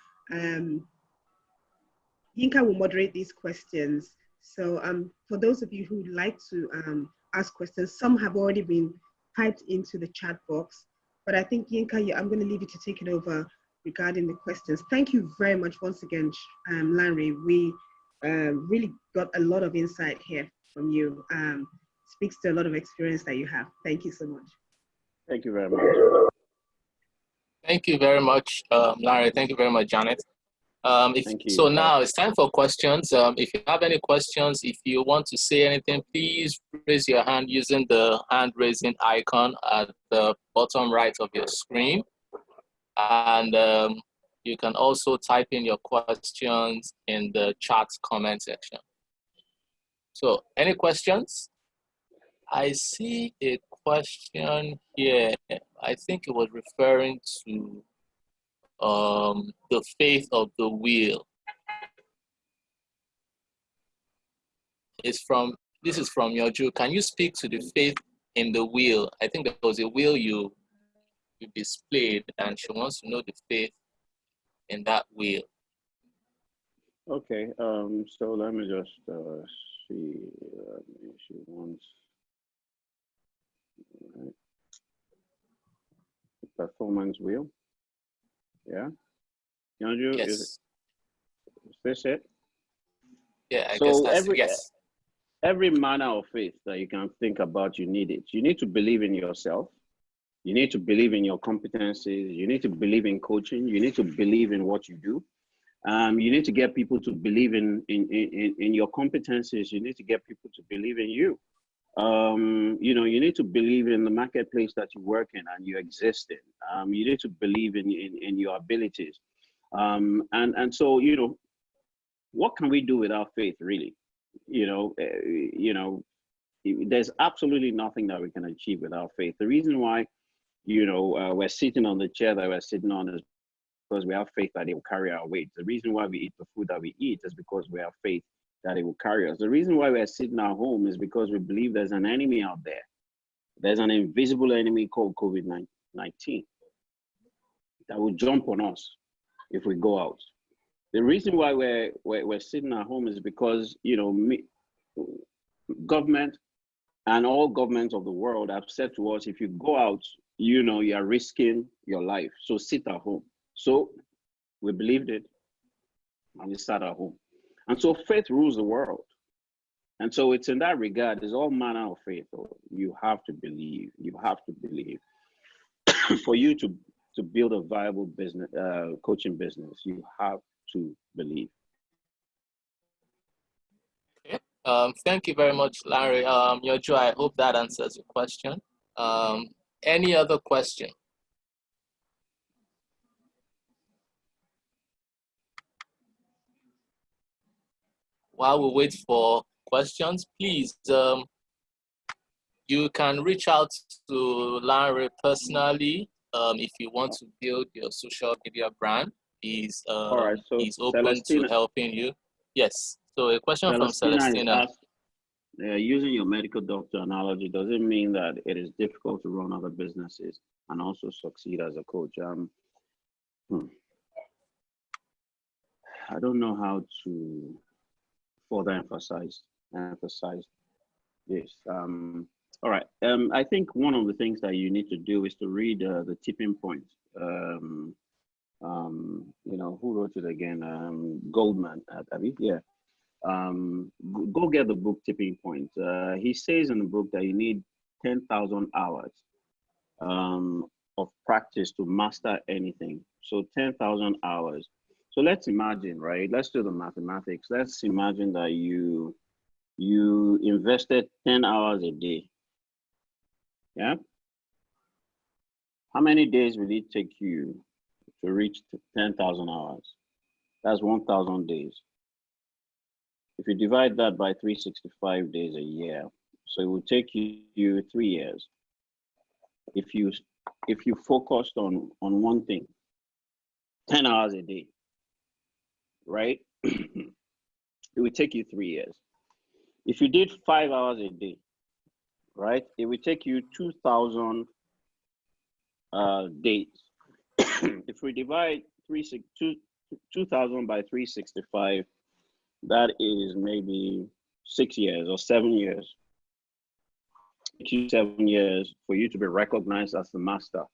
Yinka will moderate these questions. So for those of you who would like to ask questions, some have already been typed into the chat box, but I think Yinka, I'm going to leave you to take it over regarding the questions. Thank you very much once again, Lanre. We really got a lot of insight here from you. Speaks to a lot of experience that you have. Thank you so much. Thank you very much. Thank you very much, Lanre. Thank you very much, Janet. Thank you. So now it's time for questions. If you have any questions, if you want to say anything, please raise your hand using the hand raising icon at the bottom right of your screen. And you can also type in your questions in the chat comment section. So any questions? I see a question here. I think it was referring to the faith of the will. This is from Yoju. Can you speak to the faith in the will? I think there was a will you displayed, and she wants to know the faith in that will. Okay, so let me just see. She wants performance wheel. Yeah. Yoju, Yes. is this it? Yeah, I So guess that's yes. Every manner of faith that you can think about, you need it. You need to believe in yourself. You need to believe in your competencies. You need to believe in coaching. You need to believe in what you do. You need to get people to believe in your competencies. You need to get people to believe in you. You know, you need to believe in the marketplace that you work in and you exist in. You need to believe in your abilities. And so, you know, what can we do without faith, really? You know, there's absolutely nothing that we can achieve without faith. The reason why, you know, we're sitting on the chair that we're sitting on is because we have faith that it will carry our weight. The reason why we eat the food that we eat is because we have faith that it will carry us. The reason why we're sitting at home is because we believe there's an enemy out there. There's an invisible enemy called COVID-19 that will jump on us if we go out. The reason why we're sitting at home is because, you know, government and all governments of the world have said to us, if you go out, you know, you are risking your life. So sit at home. So we believed it and we sat at home. And so faith rules the world. And so it's in that regard, there's all manner of faith. You have to believe. You have to believe. For you to build a viable business, coaching business, you have to believe. Okay. Thank you very much, Larry. Yojo, I hope that answers your question. Any other question? While we wait for questions, please, you can reach out to Lanre personally if you want to build your social media brand. He's open to helping you. Yes. So a question from Celestina. Using your medical doctor analogy, does it mean that it is difficult to run other businesses and also succeed as a coach? I don't know how to further emphasize this. All right. I think one of the things that you need to do is to read the tipping point. You know, who wrote it again? Goldman, yeah. Go get the book Tipping Point. He says in the book that you need 10,000 hours of practice to master anything. So 10,000 hours. So let's imagine, right? Let's do the mathematics. Let's imagine that you invested 10 hours a day. Yeah. How many days will it take you to reach 10,000 hours? That's 1,000 days. If you divide that by 365 days a year, so it will take you 3 years. If you focused on one thing, 10 hours a day, right? It would take you 3 years. If you did 5 hours a day, right? It would take you 2,000 days. If we divide 2,000 by 365, that is maybe 6 years or 7 years. 7 years for you to be recognized as the master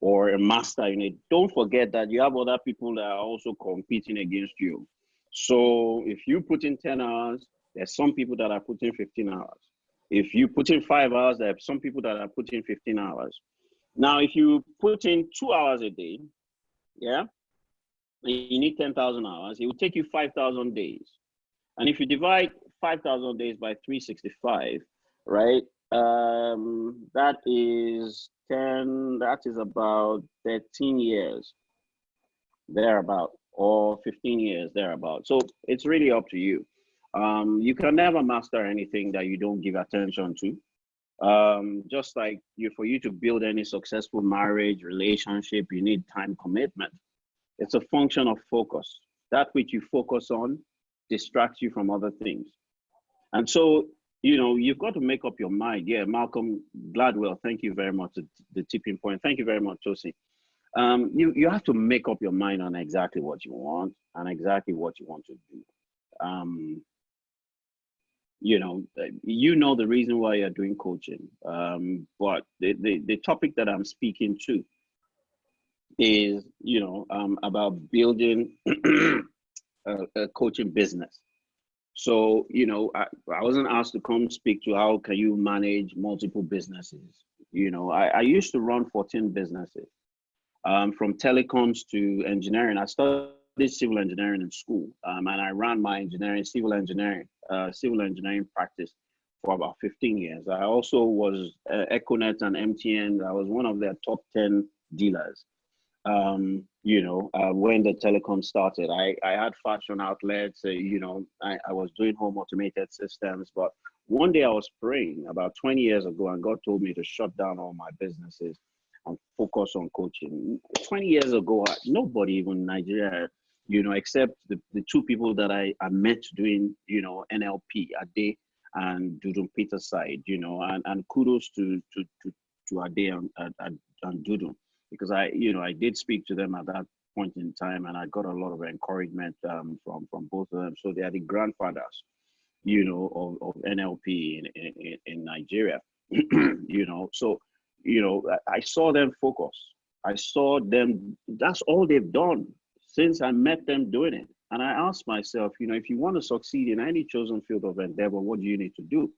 or a master in it. Don't forget that you have other people that are also competing against you. So if you put in 10 hours, there's some people that are putting 15 hours. If you put in 5 hours, there are some people that are putting 15 hours. Now, if you put in 2 hours a day, yeah, you need 10,000 hours, it will take you 5,000 days. And if you divide 5,000 days by 365, right, that is about 13 years thereabout, or 15 years thereabout. So it's really up to you. You can never master anything that you don't give attention to. Just like for you to build any successful marriage, relationship, you need time commitment. It's a function of focus. That which you focus on distracts you from other things. And so, you've got to make up your mind. Yeah, Malcolm Gladwell, thank you very much. The tipping point. Thank you very much, Tosi. You have to make up your mind on exactly what you want and exactly what you want to do. You know the reason why you're doing coaching. But the topic that I'm speaking to is, about building a coaching business. So, I wasn't asked to come speak to how can you manage multiple businesses. I used to run 14 businesses, from telecoms to engineering. I studied civil engineering in school, and I ran my civil engineering practice for about 15 years. I also was Econet and MTN. I was one of their top 10 dealers. When the telecom started, I had fashion outlets, I was doing home automated systems, but one day I was praying about 20 years ago, and God told me to shut down all my businesses and focus on coaching. 20 years ago, nobody even in Nigeria, except the two people that I met doing, NLP, Ade and Dudum Peter side, and kudos to Ade and Dudum, because I did speak to them at that point in time, and I got a lot of encouragement from both of them. So they are the grandfathers, of NLP in Nigeria. So I saw them focus. I saw them. That's all they've done since I met them doing it. And I asked myself, if you want to succeed in any chosen field of endeavor, what do you need to do?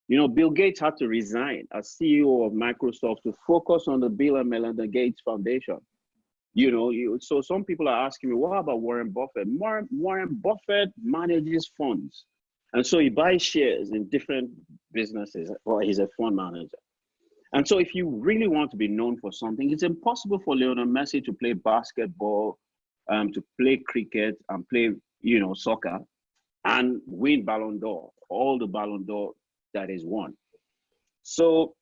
Bill Gates had to resign as CEO of Microsoft to focus on the Bill and Melinda Gates Foundation. So some people are asking me, what about Warren Buffett? Warren Buffett manages funds. And so he buys shares in different businesses, or he's a fund manager. And so if you really want to be known for something, it's impossible for Lionel Messi to play basketball, to play cricket and play, soccer and win Ballon d'Or, all the Ballon d'Or that is won. So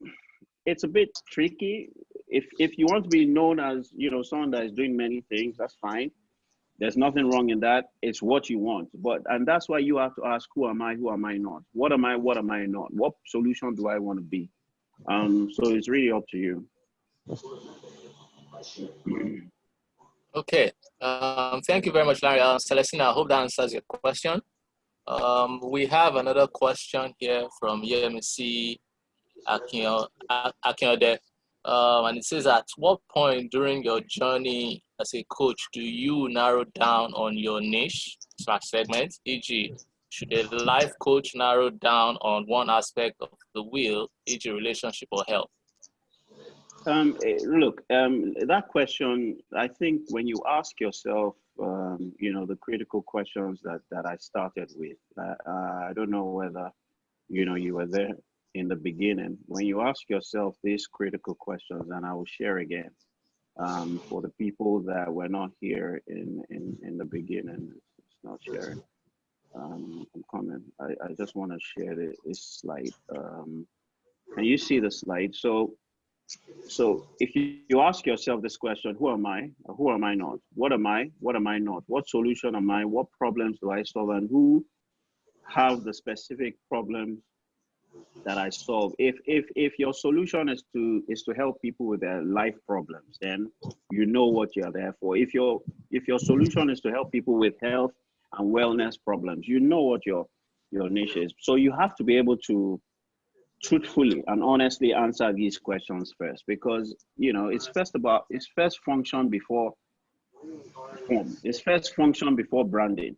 it's a bit tricky. If you want to be known as, someone that is doing many things, that's fine. There's nothing wrong in that. It's what you want. And that's why you have to ask, who am I not? What am I not? What solution do I want to be? So it's really up to you. Okay. Thank you very much, Lanre. Celestina, I hope that answers your question. We have another question here from Yemisi Akiode. And it says, at what point during your journey as a coach do you narrow down on your niche / segment? E.g., should a life coach narrow down on one aspect of the wheel, e.g., relationship or health? Look, that question, I think when you ask yourself, the critical questions that I started with, I don't know whether, you were there in the beginning. When you ask yourself these critical questions, and I will share again, for the people that were not here in the beginning, it's not sharing. I'm coming. I just want to share this slide. Can you see the slide? So if you ask yourself this question, who am I? Who am I not? What am I? What am I not? What solution am I? What problems do I solve? And who have the specific problems that I solve? If your solution is to help people with their life problems, then you know what you're there for. If your solution is to help people with health, and wellness problems. You know what your niche is. So you have to be able to truthfully and honestly answer these questions first, because it's first function before form. It's first function before branding.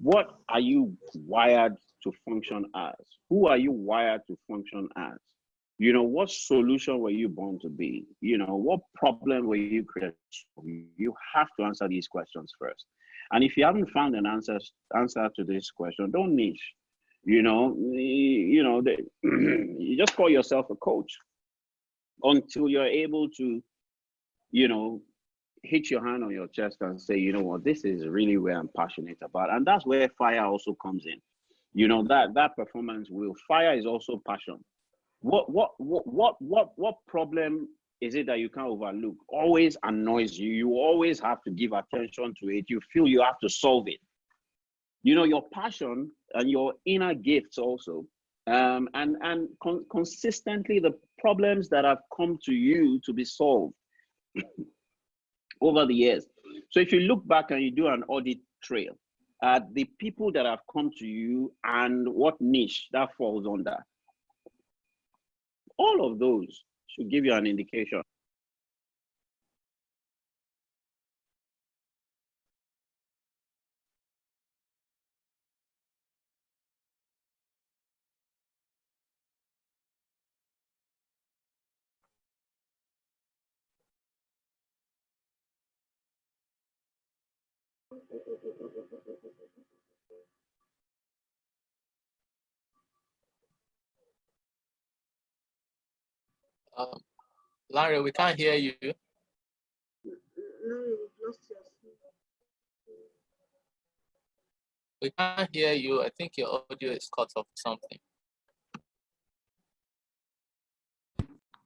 What are you wired to function as? Who are you wired to function as? What solution were you born to be? What problem were you created? You have to answer these questions first. And if you haven't found an answer to this question, don't niche. You just call yourself a coach until you're able to, hit your hand on your chest and say, you know what, this is really where I'm passionate about. And that's where fire also comes in. That performance will. Fire is also passion. What problem is it that you can't overlook? Always annoys you. You always have to give attention to it. You feel you have to solve it. Your passion and your inner gifts also, and consistently the problems that have come to you to be solved over the years. So if you look back and you do an audit trail, the people that have come to you and what niche that falls under, all of those should give you an indication. Lanre, we can't hear you. No, we've lost your We can't hear you. I think your audio is cut off something.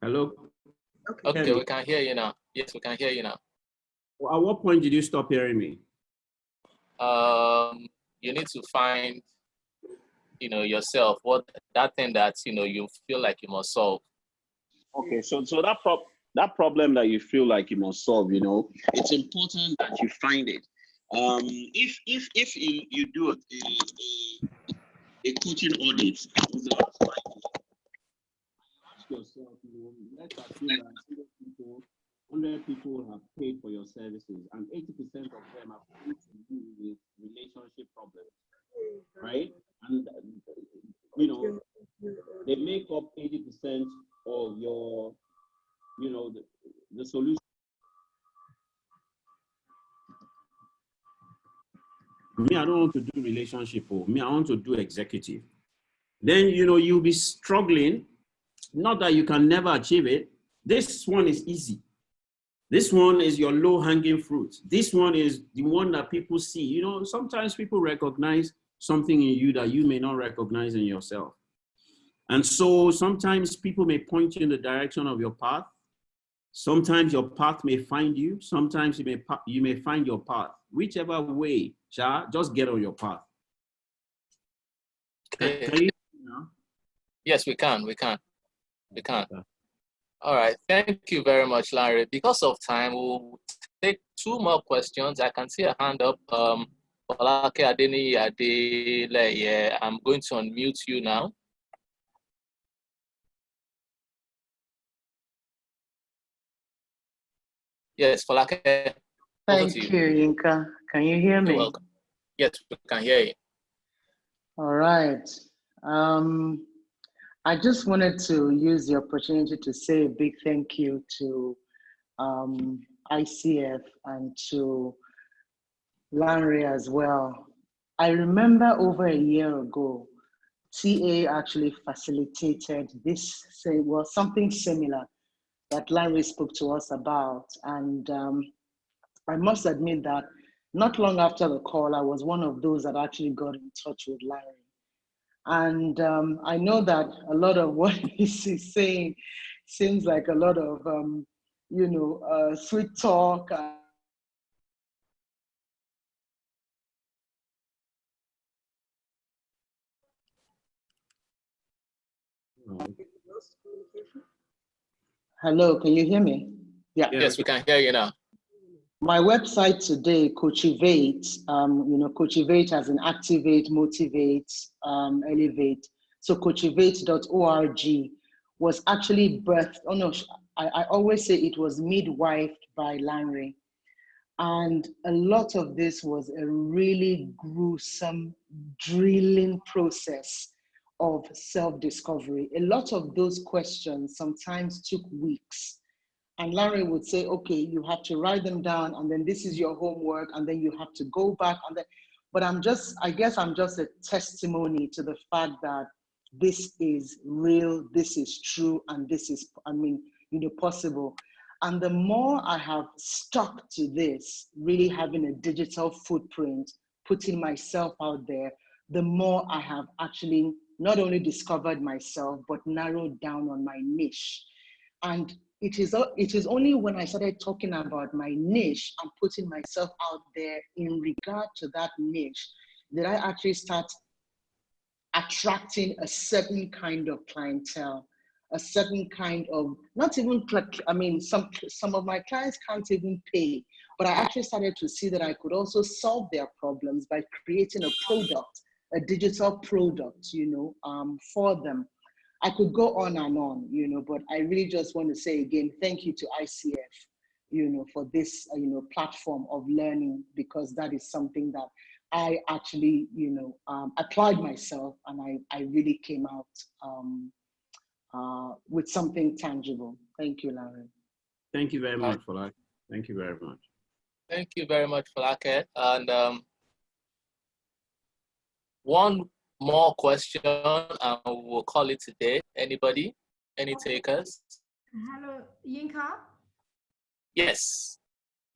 Hello? Okay, we can hear you now. Yes, we can hear you now. Well, at what point did you stop hearing me? You need to find, yourself, what that thing that, you feel like you must solve. Okay, so that problem that you feel like you must solve, it's important that you find it. If you do a coaching audit, you ask yourself, let's assume that 100 people have paid for your services, and 80% of them have come to you with relationship problems, right? And they make up 80% of your, the solution. Me, I don't want to do relationship. Me, I want to do executive. Then, you'll be struggling. Not that you can never achieve it. This one is easy. This one is your low-hanging fruit. This one is the one that people see. Sometimes people recognize something in you that you may not recognize in yourself. And so sometimes people may point you in the direction of your path. Sometimes your path may find you. Sometimes you may find your path. Whichever way, just get on your path. Okay. Can you now? Yes, we can. All right. Thank you very much, Lanre. Because of time, we'll take 2 more questions. I can see a hand up. I'm going to unmute you now. Yes, Falake. Thank you, Yinka. Can you hear me? You're welcome. Yes, we can hear you. All right. I just wanted to use the opportunity to say a big thank you to ICF and to Lanre as well. I remember over a year ago, TA actually facilitated something similar that Lanre spoke to us about. And I must admit that not long after the call, I was one of those that actually got in touch with Lanre. And I know that a lot of what he's saying seems like a lot of, sweet talk. Hello, can you hear me? Yeah. Yes, we can hear you now. My website today, Coachivate, Coachivate as in activate, motivate, elevate. So coachivate.org was actually birthed, I always say it was midwifed by Lanre. And a lot of this was a really gruesome drilling process of self-discovery. A lot of those questions sometimes took weeks. And Lanre would say, okay, you have to write them down, and then this is your homework, and then you have to go back. But I guess I'm just a testimony to the fact that this is real, this is true, and this is, possible. And the more I have stuck to this, really having a digital footprint, putting myself out there, the more I have actually not only discovered myself, but narrowed down on my niche. And it is only when I started talking about my niche and putting myself out there in regard to that niche that I actually start attracting a certain kind of clientele, a certain kind of, not even, some of my clients can't even pay, but I actually started to see that I could also solve their problems by creating a product, a digital product, for them. I could go on and on, but I really just want to say again, thank you to ICF, for this, platform of learning, because that is something that I actually, applied myself, and I really came out with something tangible. Thank you, Lanre. Thank you very much, Falake. Thank you very much. Thank you very much, Falake. And one more question, and we'll call it today. Anybody? Any takers? Hello, Yinka? Yes.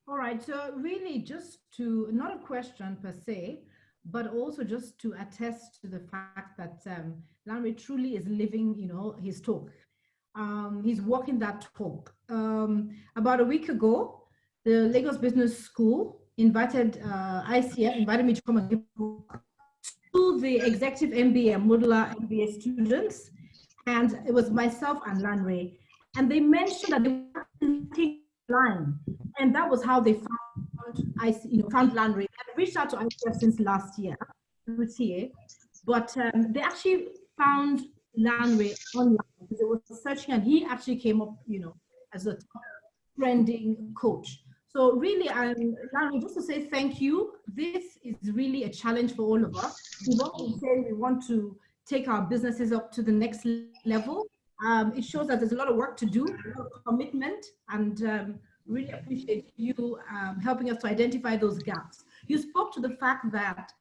All right, so really just to, not a question per se, but also just to attest to the fact that Lanre truly is living, his talk. He's walking that talk. About a week ago, the Lagos Business School invited me to come and give to the executive MBA and modular MBA students, and it was myself and Lanre, and they mentioned that they wanted to take line, and that was how they found Lanre. They had reached out to ICF since last year, but they actually found Lanre online because they were searching, and he actually came up, as a top trending coach. So really, Lanre, just to say thank you. This is really a challenge for all of us. We want to take our businesses up to the next level. It shows that there's a lot of work to do, a lot of commitment, and really appreciate you helping us to identify those gaps. You spoke to the fact that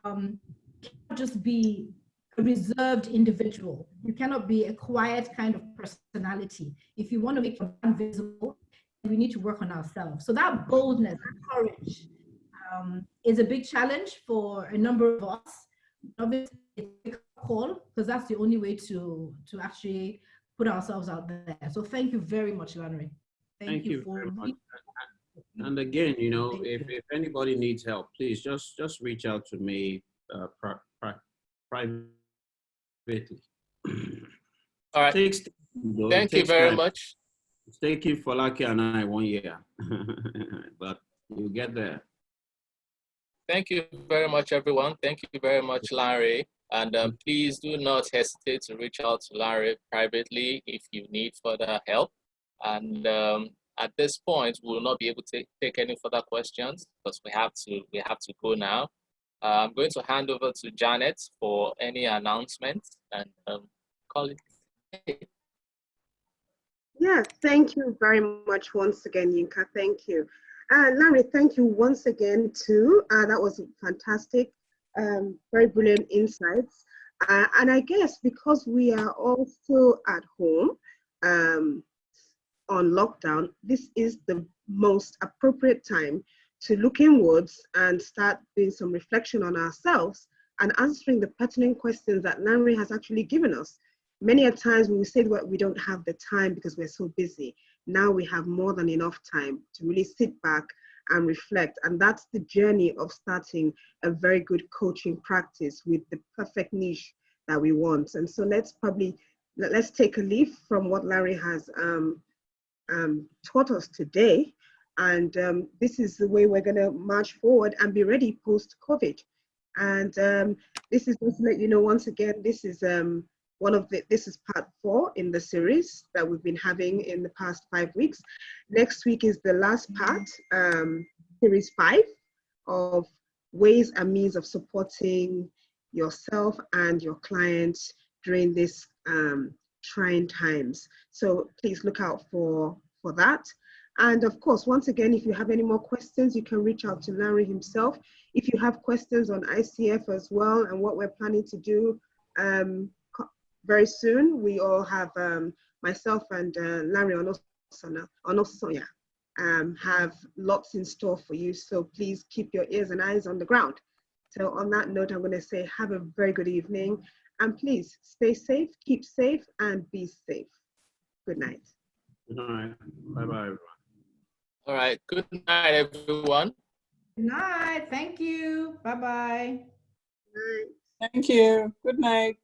you cannot just be a reserved individual. You cannot be a quiet kind of personality. If you want to make your brand visible, we need to work on ourselves. So that boldness, that courage is a big challenge for a number of us. Obviously, it's a big call, because that's the only way to actually put ourselves out there. So thank you very much, Lanre. Thank you very much. And again, if anybody needs help, please just reach out to me privately. All right. Thank you very much. It's taking Falake and I 1 year, but you'll get there. Thank you very much, everyone. Thank you very much, Lanre. And please do not hesitate to reach out to Lanre privately if you need further help. And at this point, we will not be able to take any further questions because we have to go now. I'm going to hand over to Janet for any announcements and call it. Yeah, thank you very much once again, Yinka. Thank you. Lanre, thank you once again too. That was fantastic. Very brilliant insights. And I guess because we are also at home on lockdown, this is the most appropriate time to look inwards and start doing some reflection on ourselves and answering the pertinent questions that Lanre has actually given us. Many a times we will say that we don't have the time because we're so busy. Now we have more than enough time to really sit back and reflect. And that's the journey of starting a very good coaching practice with the perfect niche that we want. And so let's take a leaf from what Lanre has taught us today And this is the way we're going to march forward and be ready post-COVID. And this is just to let you know, once again, this is this is part 4 in the series that we've been having in the past 5 weeks. Next week is the last part, series 5 of ways and means of supporting yourself and your clients during this trying times. So please look out for that. And of course, once again, if you have any more questions, you can reach out to Lanre himself. If you have questions on ICF as well and what we're planning to do very soon, we all have myself and Lanre Olusola have lots in store for you. So please keep your ears and eyes on the ground. So on that note, I'm going to say have a very good evening, and please stay safe, keep safe, and be safe. Good night. Good night. Bye-bye, everyone. All right. Good night, everyone. Good night. Thank you. Bye-bye. Good night. Thank you. Good night.